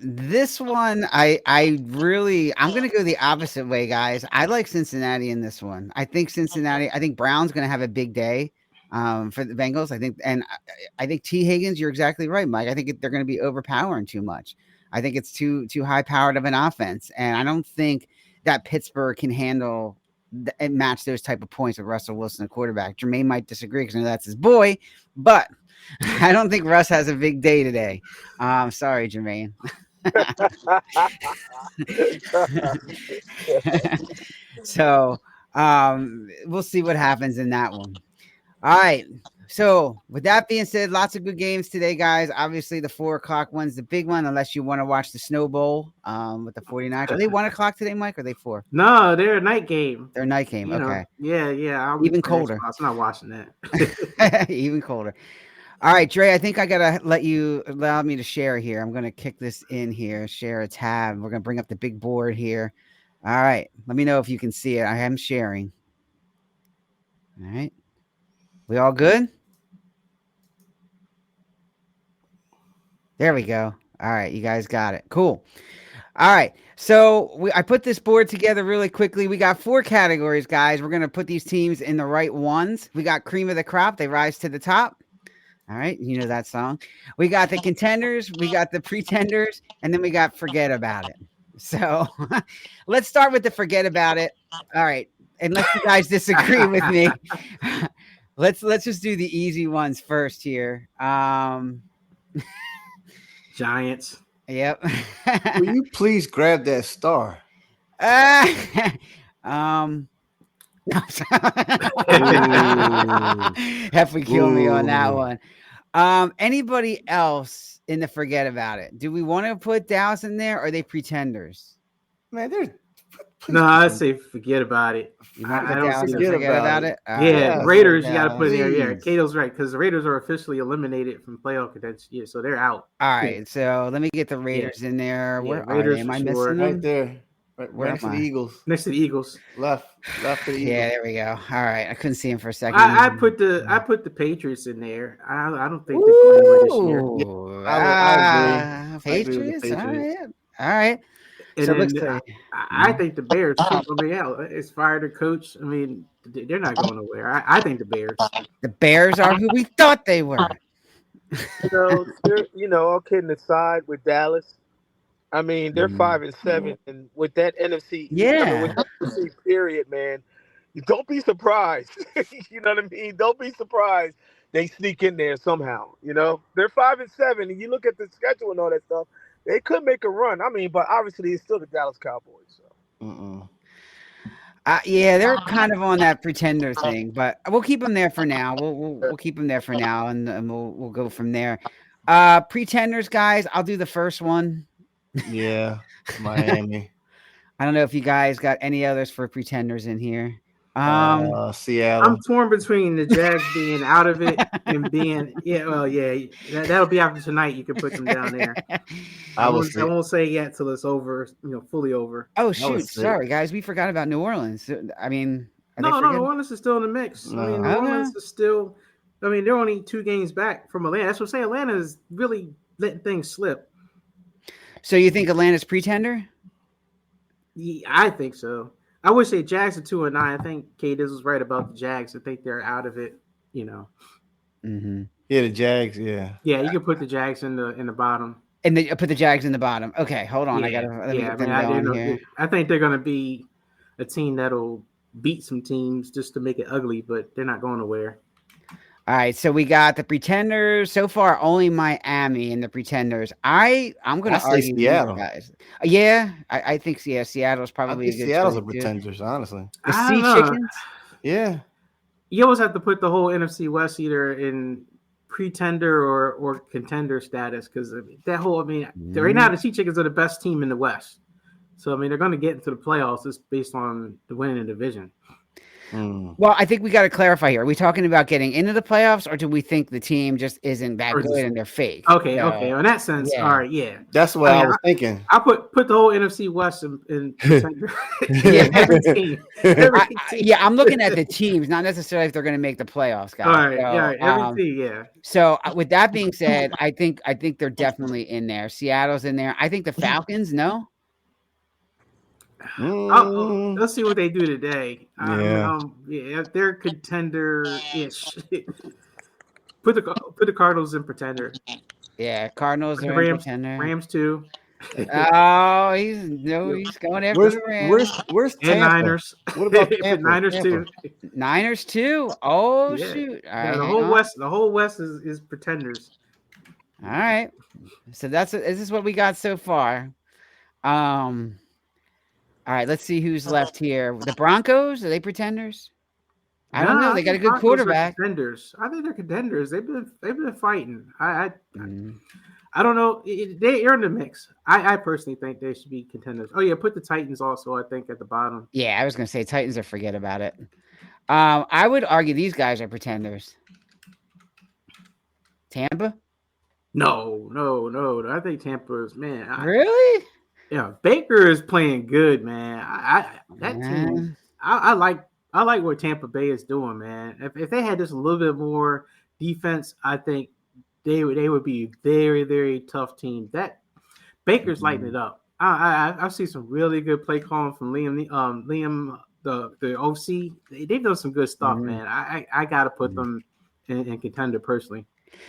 This one, I'm going to go the opposite way, guys. I like Cincinnati in this one. I think Brown's going to have a big day. For the Bengals, I think T. Higgins, you're exactly right, Mike. I think they're going to be overpowering too much. I think it's too high powered of an offense, and I don't think that Pittsburgh can handle and match those type of points with Russell Wilson, the quarterback. Jermaine might disagree because I know that's his boy, but I don't think Russ has a big day today. Sorry, Jermaine. So we'll see what happens in that one. All right, So, with that being said, lots of good games today, guys. Obviously, the 4 o'clock one's the big one, unless you want to watch the Snow Bowl with the 49ers. Are they 1 o'clock today, Mike? Or are they 4? No, they're a night game. They're a night game. You know, Okay. yeah. Even colder. I'm not watching that. Even colder. All right, Dre, I think I got to allow me to share here. I'm going to kick this in here, share a tab. We're going to bring up the big board here. All right. Let me know if you can see it. I am sharing. All right. We all good? There we go. All right. You guys got it. Cool. All right. So I put this board together really quickly. We got 4 categories, guys. We're going to put these teams in the right ones. We got cream of the crop. They rise to the top. All right. You know that song. We got the contenders. We got the pretenders. And then we got forget about it. So let's start with the forget about it. All right. Unless you guys disagree with me. Let's just do the easy ones first here. Giants. Yep. Will you please grab that star? Hefty kill me on that one. Anybody else in the forget about it? Do we want to put Dallas in there, or are they pretenders? Man, they're No, I'd say forget about it. You want to I put don't Dallas see and that. forget about it? Yeah, Raiders, you got to put in there. Yeah, Please. Cato's right, because the Raiders are officially eliminated from playoff contention. Yeah, so they're out. All right, so let me get the Raiders in there. Yeah, Where Raiders are they? Am for I sure. missing them? right there. Right next to the Eagles. Next to the Eagles. Left to the Eagles. Yeah, there we go. All right, I couldn't see him for a second. I put the Patriots in there. I don't think they're playing well this year. Ooh, I agree. Patriots. I agree with the Patriots. All right. And So then looks like I think the Bears. I mean, yeah, it's fired a coach. I mean, they're not going nowhere. I think the Bears. the Bears are who we thought they were. All kidding aside with Dallas, I mean, they're 5-7, and with that NFC, with that NFC period, man, you don't be surprised. You know what I mean? Don't be surprised they sneak in there somehow. They're 5-7, and you look at the schedule and all that stuff. They could make a run. I mean, but obviously it's still the Dallas Cowboys. So. Yeah, they're kind of on that pretender thing, but we'll keep them there for now. We'll keep them there for now, and we'll go from there. Pretenders, guys. I'll do the first one. Yeah, Miami. I don't know if you guys got any others for pretenders in here. Seattle. I'm torn between the Jags being out of it and being that'll be after tonight. You can put them down there. I won't say yet till it's over. Fully over. Oh shoot! Sorry guys, we forgot about New Orleans. I mean, New Orleans is still in the mix. No. I mean, New Orleans is still. I mean, they're only 2 games back from Atlanta. That's what I'm saying. Atlanta is really letting things slip. So you think Atlanta's pretender? Yeah, I think so. I would say Jags are 2-9. I think K. Diz was right about the Jags. I think they're out of it. Mm-hmm. Yeah, the Jags. Yeah. Yeah, you can put the Jags in the bottom. And put the Jags in the bottom. Okay, hold on. Yeah, Let me get them going here. I think they're going to be a team that'll beat some teams just to make it ugly, but they're not going nowhere. All right, so we got the pretenders so far. Only Miami and the pretenders. I'm going to argue Seattle, guys. Yeah, I think Seattle's probably. Seattle's a pretenders, honestly. The Sea Chickens. Yeah, you always have to put the whole NFC West either in pretender or contender status because that whole. I mean, right now the Sea Chickens are the best team in the West, so I mean they're going to get into the playoffs just based on the winning the division. Well, I think we got to clarify here. Are we talking about getting into the playoffs, or do we think the team just isn't that good and they're fake? Okay. In that sense, all right, yeah. That's what I was thinking. I put the whole NFC West in every team. Yeah, I'm looking at the teams, not necessarily if they're going to make the playoffs, guys. All right, every team, yeah. So with that being said, I think they're definitely in there. Seattle's in there. I think the Falcons, no. Let's see what they do today. Yeah, they're contender-ish. Put the Cardinals in pretender. Yeah, Cardinals are in pretender. Rams too. Oh, he's going after the Rams. Where's Tampa? And Niners. What about Tampa? Niners too. Niners too. Oh shoot! All right, the whole West is pretenders. All right, so this is what we got so far. All right, let's see who's left here. The Broncos, are they pretenders? I don't know. They got a good quarterback. Contenders. I think they're contenders. They've been fighting. I don't know. They're in the mix. I personally think they should be contenders. Oh yeah, put the Titans also. I think at the bottom. Yeah, I was gonna say Titans or forget about it. I would argue these guys are pretenders. Tampa? No. I think Tampa is really. Yeah, Baker is playing good, man. That team. I like what Tampa Bay is doing, man. If they had just a little bit more defense, I think they would be a very, very tough team. That Baker's lighting it up. I see some really good play calling from Liam, the OC. They've done some good stuff, man. I gotta put them in contender personally.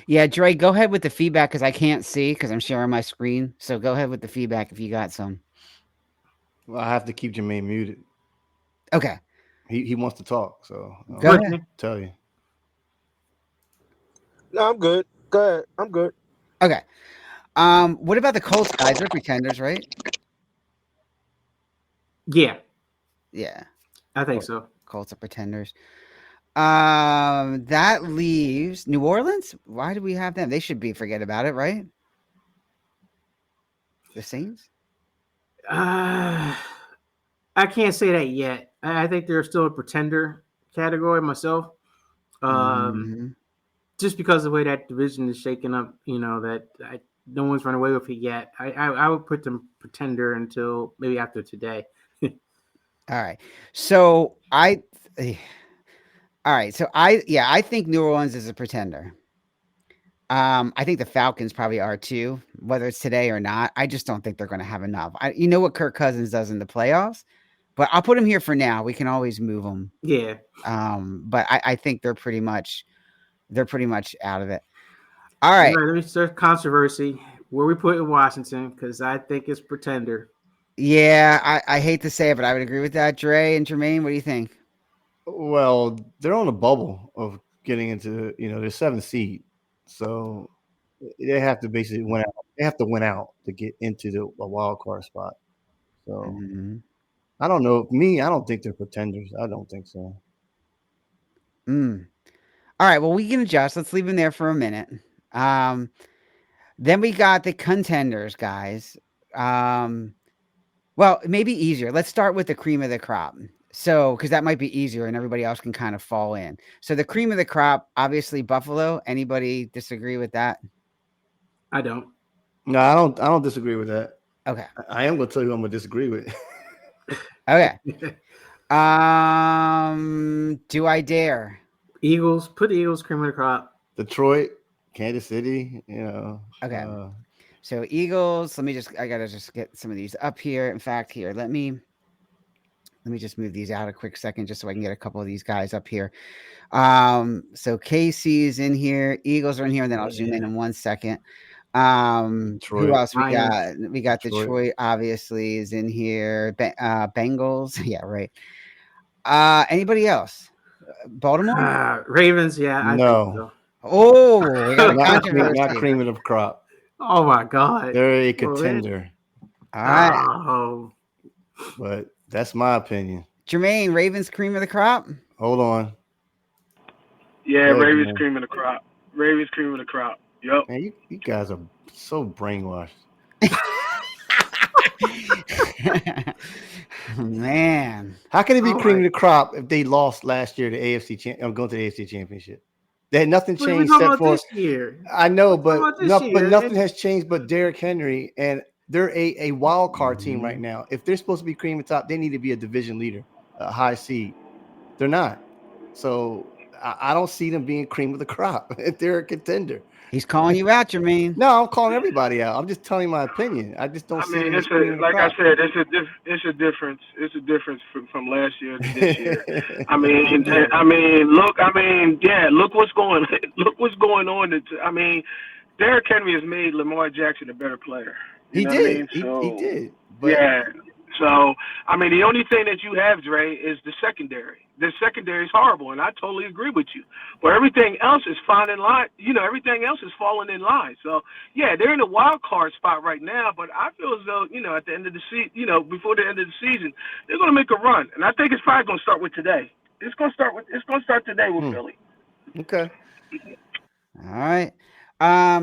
Yeah, Dre, go ahead with the feedback because I can't see because I'm sharing my screen. So go ahead with the feedback if you got some. Well, I have to keep Jermaine muted. Okay. He wants to talk, so go ahead. Tell you. No, I'm good. Go ahead. I'm good. Okay. What about the Colts guys? They're pretenders, right? Yeah. Yeah. I think so. Colts are pretenders. That leaves New Orleans. Why do we have them? They should be forget about it, right? The Saints? I can't say that yet. I think they're still a pretender category myself. Just because of the way that division is shaking up, that no one's run away with it yet. I would put them pretender until maybe after today. All right. So I think New Orleans is a pretender. I think the Falcons probably are too, whether it's today or not. I just don't think they're going to have enough. You know what Kirk Cousins does in the playoffs, but I'll put him here for now. We can always move him. Yeah. But I think they're pretty much out of it. All right. Let me start controversy. Where we put in Washington, because I think it's pretender. Yeah, I hate to say it, but I would agree with that. Dre and Jermaine, what do you think? Well, they're on a bubble of getting into, their 7th seed. So they have to basically win out. They have to win out to get into a wild card spot. So I don't know. I don't think they're pretenders. I don't think so. All right. Well, we can adjust. Let's leave them there for a minute. Then we got the contenders, guys. Well, maybe easier. Let's start with the cream of the crop. So, because that might be easier and everybody else can kind of fall in. So the cream of the crop, obviously Buffalo. Anybody disagree with that? I don't. No, I don't disagree with that. Okay. I am going to tell you who I'm going to disagree with. Okay. Do I dare? Eagles. Put the Eagles cream of the crop. Detroit, Kansas City, Okay. So Eagles, I got to just get some of these up here. In fact, here, let me just move these out a quick second just so I can get a couple of these guys up here. So KC's in here. Eagles are in here, and then I'll zoom in 1 second. Who else we got? We got Detroit, obviously, is in here. Bengals. Yeah, right. Anybody else? Baltimore? Ravens, yeah. I think so. Oh, we got a not cream of the crop. Oh, my God. They're a contender. All right. Oh. But that's my opinion. Jermaine, Ravens cream of the crop? Hold on. Yeah, Ravens cream of the crop. Ravens cream of the crop. Yep. Man, you guys are so brainwashed. Man. How can it be cream of the crop if they lost last year to going to the AFC Championship? They had nothing changed except for this year. I know, but nothing has changed but Derrick Henry, and they're a wild card team right now. If they're supposed to be cream of the top, they need to be a division leader, a high seed. They're not. So I don't see them being cream of the crop if they're a contender. He's calling you out, Jermaine. No, I'm calling everybody out. I'm just telling you my opinion. I just don't see them as cream of the crop. I said, it's a difference. It's a difference from last year to this year. Look what's going on. Derrick Henry has made Lamar Jackson a better player. He did. He did. But yeah. So, the only thing that you have, Dre, is the secondary. The secondary is horrible, and I totally agree with you. But everything else is fine in line. Everything else is falling in line. So, yeah, they're in a wild card spot right now, but I feel as though, at the end of the season, before the end of the season, they're going to make a run. And I think it's probably going to start with today. It's gonna start today with Philly. Okay. All right.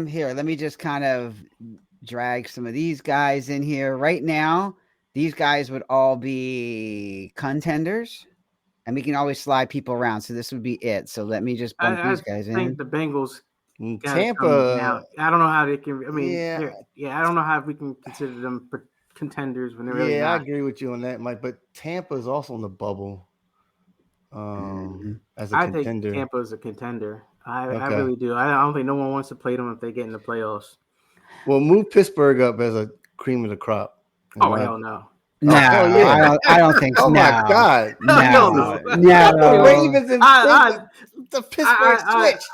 Here, let me just kind of drag some of these guys in here. Right now, these guys would all be contenders, and we can always slide people around. So this would be it. So let me just bump these guys in. I think the Bengals Tampa. I don't know how they can. I mean, yeah, I don't know how we can consider them contenders when they're really not. I agree with you on that, Mike. But Tampa is also on the bubble. As a I contender. think Tampa is a contender. I really do. I don't think no one wants to play them if they get in the playoffs. Well, move Pittsburgh up as a cream of the crop. Oh, hell no. No, I don't think so. Oh, my God. No. The Ravens and the Pittsburgh switched.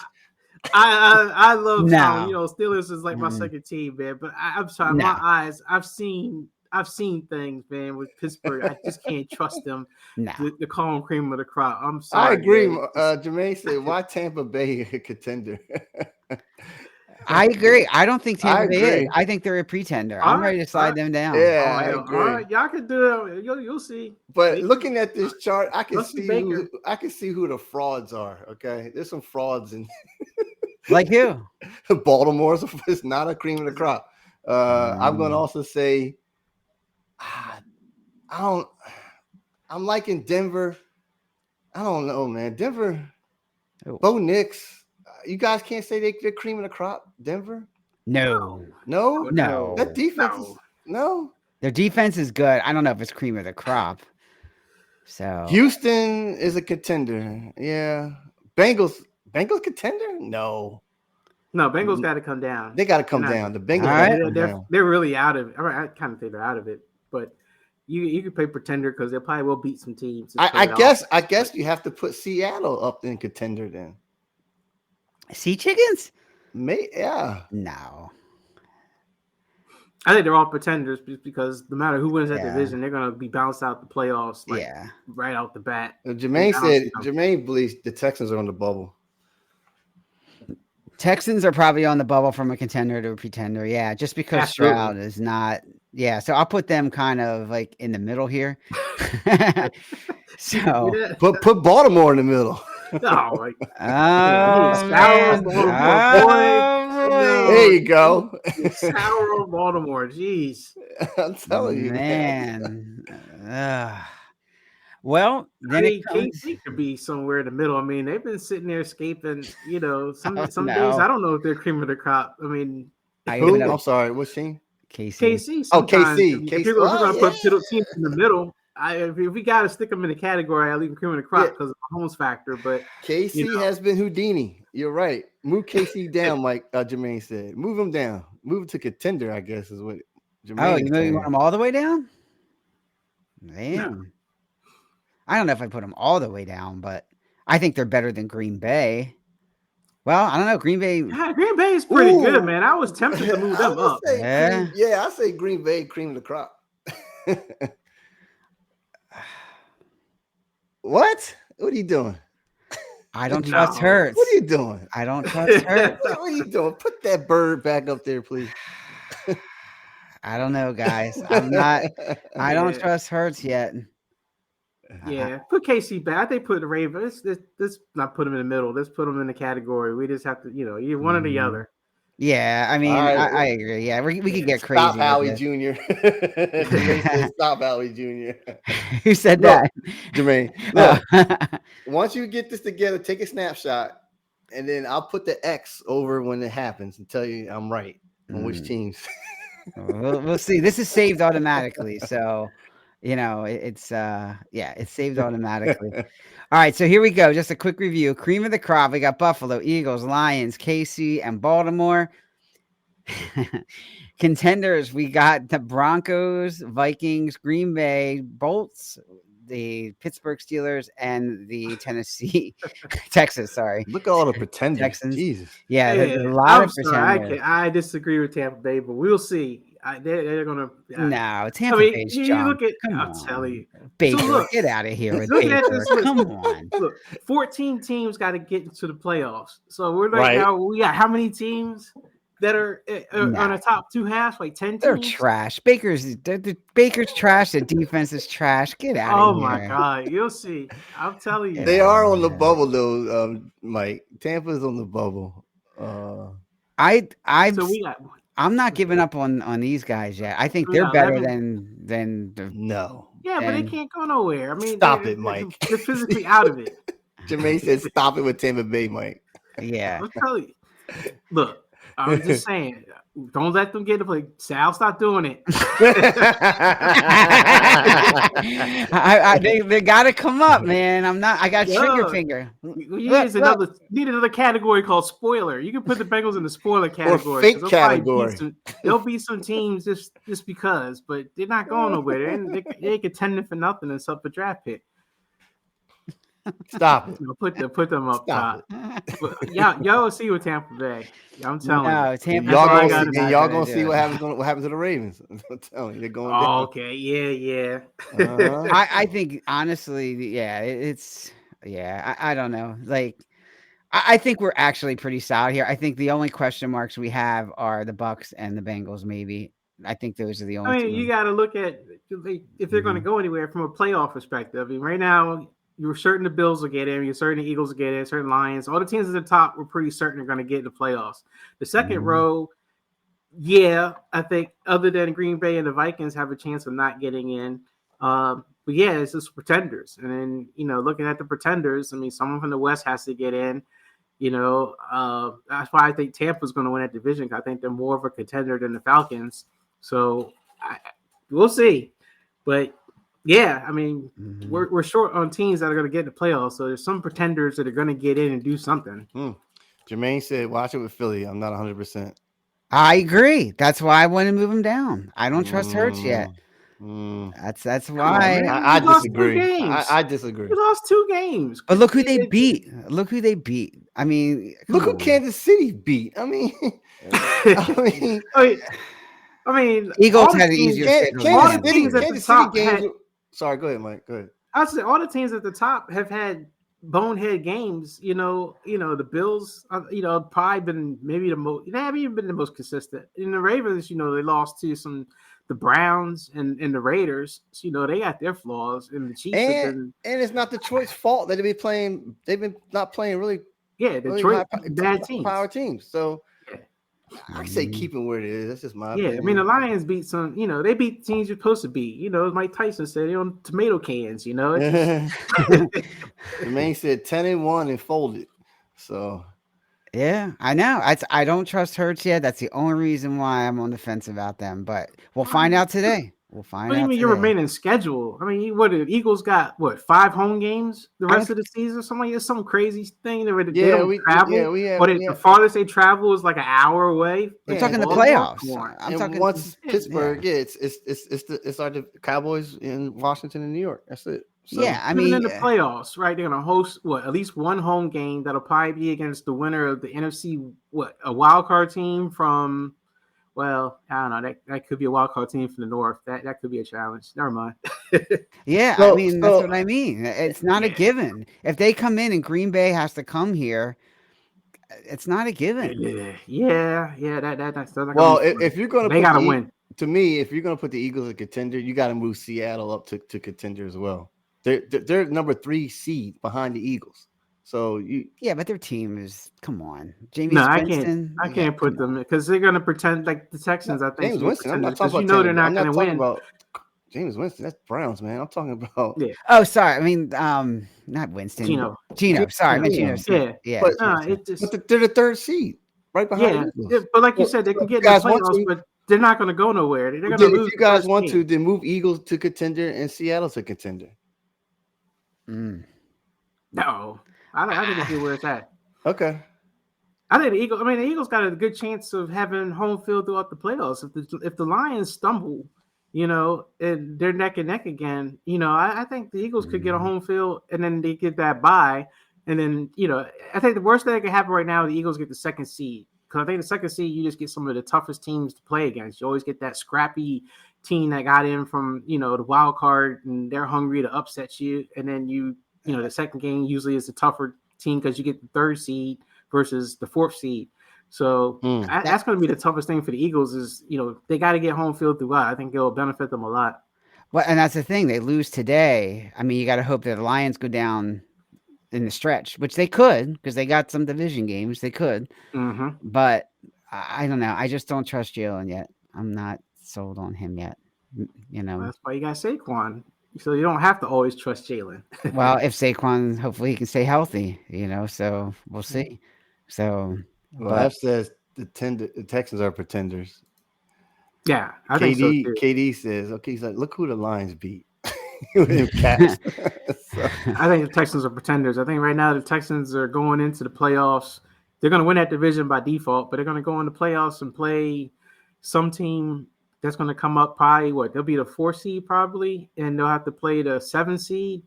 I love Tom. Steelers is like my second team, man. But I'm sorry, my eyes. I've seen things, man, with Pittsburgh. I just can't trust them. The call them cream of the crop. I'm sorry. I agree. Jermaine said, "Why Tampa Bay a contender?" I agree. I don't think Tampa Bay is. I think they're a pretender. I'm ready to slide them down. Yeah, I agree. All right, y'all can do it. You'll see. But looking at this chart, I can see who the frauds are. Okay, there's some frauds in. Like who? Baltimore is not a cream of the crop. I'm going to also say, I'm liking Denver. I don't know, man. Denver, Bo Nix. You guys can't say they're cream of the crop. Denver? No. That defense no. Their defense is good. I don't know if it's cream of the crop. So Houston is a contender. Yeah. Bengals contender? No. Bengals got to come down. They got to come down. The Bengals they're really out of it. I kind of think they're out of it, but you could play pretender because they probably will beat some teams. I guess you have to put Seattle up in contender then. Sea chickens? Yeah. No. I think they're all pretenders because no matter who wins that division, they're going to be bounced out the playoffs right out the bat. Jermaine believes the Texans are on the bubble. Texans are probably on the bubble from a contender to a pretender. Yeah, just because Stroud is not. Yeah, so I'll put them kind of like in the middle here. So put Baltimore in the middle. There you go. Sour Baltimore. Jeez. I'm telling you, man. Well, then KC could be somewhere in the middle. I mean, they've been sitting there escaping. Some days I don't know if they're cream of the crop. I mean, I'm sorry. What's team? KC. Oh, KC. People are going to put teams in the middle. If we got to stick them in a category, I leave cream of the crop because of the Holmes factor. But KC has been Houdini. You're right. Move KC down, like Jermaine said. Move him down. Move him to contender, I guess, is what Jermaine you want them all the way down? Man. No. I don't know if I put them all the way down, but I think they're better than Green Bay. Well, I don't know. Green Bay. Yeah, Green Bay is pretty good, man. I was tempted to move them up. I say Green Bay, cream of the crop. What are you doing? I don't trust Hurts. What are you doing? I don't trust Hurts. What are you doing? Put that bird back up there, please. I don't know, guys. I don't trust Hurts yet. Yeah, put KC back. They put the Ravens. Let's not put them in the middle. Let's put them in the category. We just have to, you're one or the other. Yeah, I mean, I agree. Yeah, we could get crazy. Stop Howie Jr. Stop Howie Jr. Who said that? Jermaine. Look, once you get this together, take a snapshot, and then I'll put the X over when it happens and tell you I'm right on which teams. We'll see. This is saved automatically, so it's saved automatically. All right, so here we go. Just a quick review. Cream of the crop. We got Buffalo, Eagles, Lions, KC, and Baltimore. Contenders, we got the Broncos, Vikings, Green Bay, Bolts, the Pittsburgh Steelers, and the Texas. Sorry. Look at all the pretenders. Texans. Jesus. Yeah, there's a lot of pretenders. I disagree with Tampa Bay, but we'll see. They're gonna. No, Tampa Bay's jump. I'll tell you. Baker, so get out of here with Baker. Come on. Look, 14 teams got to get into the playoffs. So we're like, now we got how many teams? that are on the top two halves, like 10 teams? They're trash. Baker's trash. The defense is trash. Get out of here. Oh my God, you'll see. I'm telling you, they are on the bubble though. Mike, Tampa's on the bubble. I'm not giving up on these guys yet. I think they're better than no. Yeah, but they can't go nowhere. I mean, stop it, Mike. They're physically out of it. Jermaine said, "Stop it with Tampa Bay, Mike." Yeah, I'll tell you. Look, I was just saying, don't let them get to play. Sal, stop doing it. they got to come up, man. I got trigger finger. You need another category called spoiler. You can put the Bengals in the spoiler category. Or fake category. There'll be some teams just because, but they're not going nowhere. They contending for nothing except for draft pick. Stop it. Put them up top. Y'all will see with Tampa Bay. I'm telling you. Tampa y'all gonna see what happens to the Ravens. I'm telling you, they're going down. Okay, yeah. I think honestly, I don't know. Like, I think we're actually pretty solid here. I think the only question marks we have are the Bucs and the Bengals. Maybe I think those are the only. You got to look at if they're going to go anywhere from a playoff perspective. I mean, right now, you're certain the Bills will get in, you're certain the Eagles will get in, certain Lions. All the teams at the top, we're pretty certain are going to get in the playoffs. The second row, I think other than Green Bay and the Vikings have a chance of not getting in. But it's just pretenders. And then, looking at the pretenders, I mean, someone from the West has to get in. That's why I think Tampa's going to win that division. I think they're more of a contender than the Falcons. So we'll see. But yeah, I mean, we're short on teams that are going to get in the playoffs. So there's some pretenders that are going to get in and do something. Jermaine said, watch it with Philly. I'm not 100%. I agree. That's why I want to move him down. I don't trust Hurts yet. That's why. I disagree. I disagree. We lost 2 games. But look who they beat. I mean, look who Kansas City beat. I mean, Eagles had an easier schedule. Kansas City games. Sorry, go ahead, Mike. Go ahead. I would say all the teams at the top have had bonehead games. The Bills, probably been maybe the most. They haven't even been the most consistent. In the Ravens, they lost to the Browns and the Raiders. So, they got their flaws. And the Chiefs and it's not Detroit's fault that they've been not playing really. Yeah, Detroit bad teams, power teams. So. I say keep it where it is. That's just my opinion. I mean, the Lions beat some, they beat teams you're supposed to beat. As Mike Tyson said, they're on tomato cans, The man said 10-1 and folded. So, yeah, I know. I don't trust Hurts yet. That's the only reason why I'm on the fence about them. But we'll find out today. What do you mean your remaining schedule? I mean, the Eagles got 5 home games the rest of the season? Something like some crazy thing. They don't travel. The farthest they travel is like an hour away. We're talking the playoffs. I'm talking once Pittsburgh. Yeah, it's our Cowboys in Washington and New York. That's it. So, I mean, in the playoffs, right? They're gonna host at least one home game that'll probably be against the winner of the NFC. A wild card team from. Well, I don't know. That could be a wild card team from the North. That could be a challenge. Never mind. That's what I mean. It's not a given. If they come in and Green Bay has to come here, it's not a given. That's if you're going to, they gotta win. To me, if you're going to put the Eagles as a contender, you got to move Seattle up to contender as well. They're number 3 seed behind the Eagles. So but their team is come on, James Winston. I can't put them because they're gonna pretend like the Texans. I think James Winston. I'm not talking about. They're not gonna win. About James Winston. That's Browns, man. I'm talking about. Yeah. Oh, sorry. I mean, not Winston. Gino. Sorry, I meant Gino. Yeah. But they're the 3rd seed, right behind. Yeah. But like you said, they can get in the playoffs, but they're not gonna go nowhere. They're gonna lose. If you guys want to, then move Eagles to contender and Seattle to contender. No. I think it's where it's at. Okay. I think the Eagles got a good chance of having home field throughout the playoffs. If the Lions stumble, and they're neck and neck again, I think the Eagles could get a home field and then they get that bye. And then, I think the worst thing that could happen right now, the Eagles get the 2nd seed. Because I think the 2nd seed, you just get some of the toughest teams to play against. You always get that scrappy team that got in from, the wild card and they're hungry to upset you. And then the second game usually is a tougher team because you get the 3rd seed versus the 4th seed. So that's going to be the toughest thing for the Eagles is, they got to get home field throughout. I think it'll benefit them a lot. Well, and that's the thing. They lose today. I mean, you got to hope that the Lions go down in the stretch, which they could because they got some division games. They could. Mm-hmm. But I don't know. I just don't trust Jalen yet. I'm not sold on him yet. That's why you got Saquon. So you don't have to always trust Jalen. Well, if Saquon, hopefully he can stay healthy, so we'll see. So, F says the Texans are pretenders. Yeah, I think so too. KD says, okay, he's like, look who the Lions beat. So. I think the Texans are pretenders. I think right now the Texans are going into the playoffs. They're going to win that division by default, but they're going to go in the playoffs and play some team that's going to come up probably they'll be the 4 seed probably, and they'll have to play the 7 seed.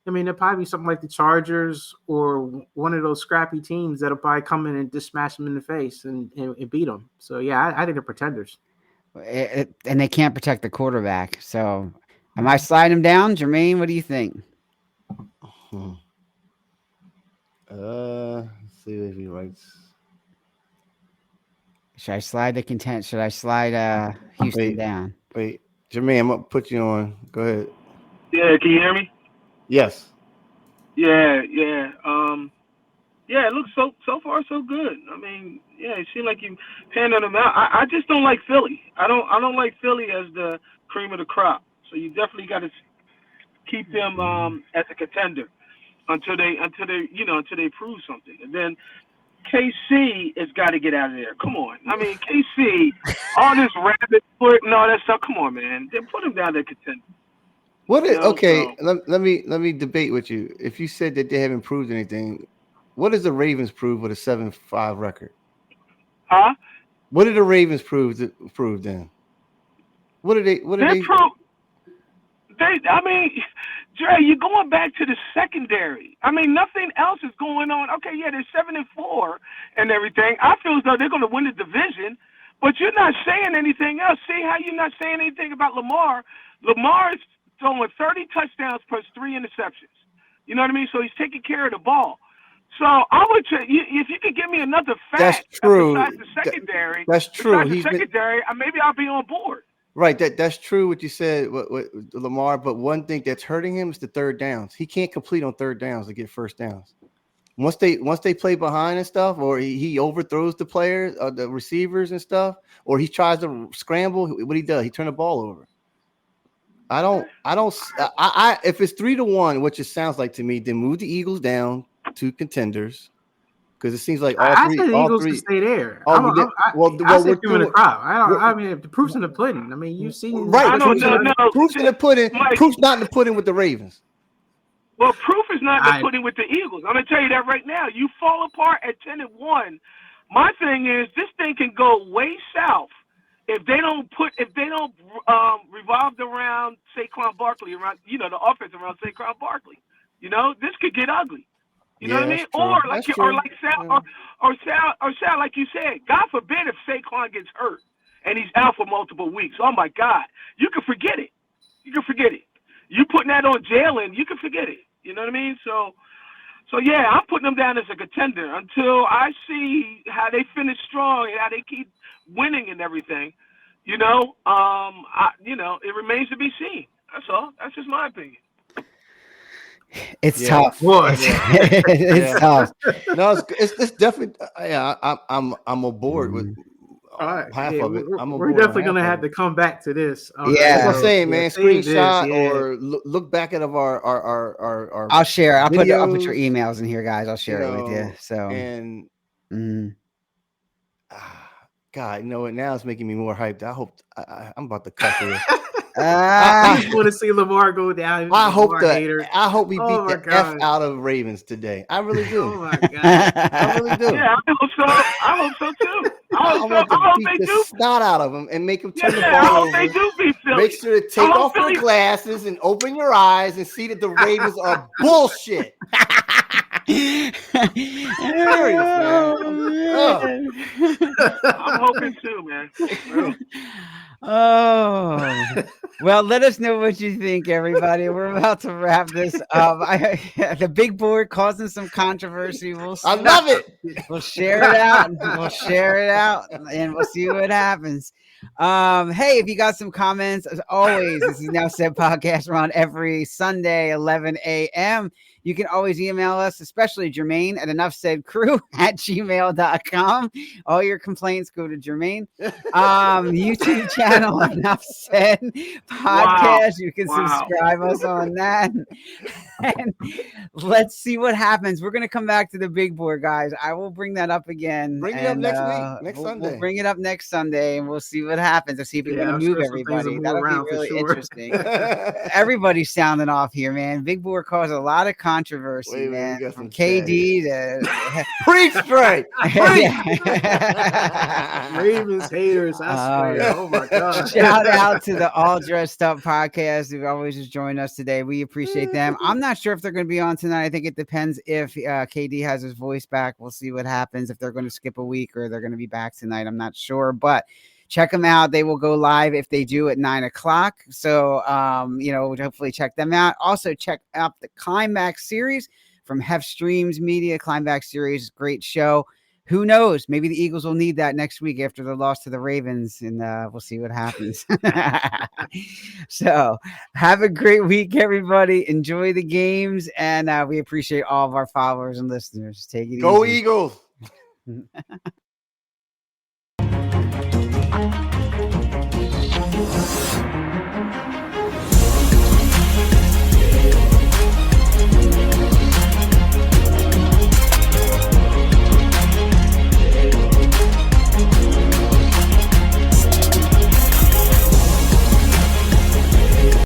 I mean, they'll probably be something like the Chargers or one of those scrappy teams that'll probably come in and just smash them in the face and beat them. So, yeah, I think they're pretenders. And they can't protect the quarterback. So, am I sliding him down? Jermaine, what do you think? Let's see if he writes. Should I slide the content? Should I slide Houston down? Wait, Jermaine, I'm gonna put you on. Go ahead. Yeah, can you hear me? Yes. Yeah. It looks so far so good. I mean, yeah, it seemed like you panned them out. I just don't like Philly. I don't like Philly as the cream of the crop. So you definitely got to keep them as a contender until they prove something. And then KC has got to get out of there. Come on. I mean, KC, all this rabbit foot and all that stuff. Come on, man. Then put him down there contender. Let me debate with you. If you said that they haven't proved anything, what does the Ravens prove with a 7-5 record? Huh? What did the Ravens prove then? What did they prove? I mean, Dre, you're going back to the secondary. I mean, nothing else is going on. Okay, yeah, they're 7-4 and everything. I feel as though they're going to win the division, but you're not saying anything else. See how you're not saying anything about Lamar? Lamar is throwing 30 touchdowns plus 3 interceptions. You know what I mean? So he's taking care of the ball. So I would say, if you could give me another fact that's true. Besides the secondary, that's true. Maybe I'll be on board. Right, that's true what you said with Lamar, but one thing that's hurting him is the third downs. He can't complete on third downs to get first downs. Once they play behind and stuff, or he overthrows the players, the receivers and stuff, or he tries to scramble, what he does, he turns the ball over. I if it's 3-1, which it sounds like to me, then move the Eagles down to contenders. Because it seems like I said the Eagles can stay there. I said the crowd. I mean, the proof's in the pudding. I mean, you've seen right. Proof's in the pudding. Proof's not in the pudding with the Ravens. Well, proof is not in the pudding with the Eagles. I'm gonna tell you that right now. You fall apart at 10-1. My thing is, this thing can go way south if they don't revolve around Saquon Barkley, around the offense around Saquon Barkley. This could get ugly. You know what I mean? Or Sal, like you said, God forbid if Saquon gets hurt and he's out for multiple weeks. Oh my God, you can forget it. You putting that on Jalen, you can forget it. You know what I mean? So yeah, I'm putting them down as a contender until I see how they finish strong and how they keep winning and everything. It remains to be seen. That's all. That's just my opinion. It's tough. It's tough. No, it's definitely. Yeah, I'm aboard with half of it. We're definitely gonna have to come back to this. That's what I'm saying, man. Screenshot or look back at our. I'll share. I'll put your emails in here, guys. I'll share it with you. So God, what? Now it's making me more hyped. I hope I'm about to cut here. I just want to see Lamar go down. I hope we beat the F out of Ravens today. I really do. Oh my God. I really do. Yeah, I hope so too. I hope they do. The snot out of them and make them turn the ball over. I hope over. they do beat Philly. Make sure to take off your glasses and open your eyes and see that the Ravens are bullshit. Serious, man. I'm hoping too, man. Well, Oh, well, let us know what you think, everybody. We're about to wrap this up. The big board causing some controversy. We'll see. I love it. We'll share it out. We'll share it out, and we'll see what happens. Hey, if you got some comments, as always, this is Now Said Podcast. We're on every Sunday, 11 a.m. You can always email us, especially Jermaine at enoughsaidcrew@gmail.com. All your complaints go to Jermaine. YouTube channel, Enough Said Podcast. You can subscribe us on that. And let's see what happens. We're going to come back to the big board, guys. I will bring that up again. Bring it up next week, next Sunday. We'll bring it up next Sunday, and we'll see what happens. We'll see if we're going to move everybody. That'll be really interesting. Everybody's sounding off here, man. Big board caused a lot of controversy, man. From KD to preach straight. Ravens haters, I swear. Oh my God. Shout out to the All Dressed Up podcast who always just joined us today. We appreciate them. I'm not sure if they're going to be on tonight. I think it depends if KD has his voice back. We'll see what happens, if they're going to skip a week or they're going to be back tonight. I'm not sure, but check them out. They will go live if they do at 9:00. So, hopefully check them out. Also check out the Climax series from Hef Streams Media. Climax series, great show. Who knows? Maybe the Eagles will need that next week after the loss to the Ravens, and we'll see what happens. So have a great week, everybody. Enjoy the games, and we appreciate all of our followers and listeners. Take it easy. Go Eagles.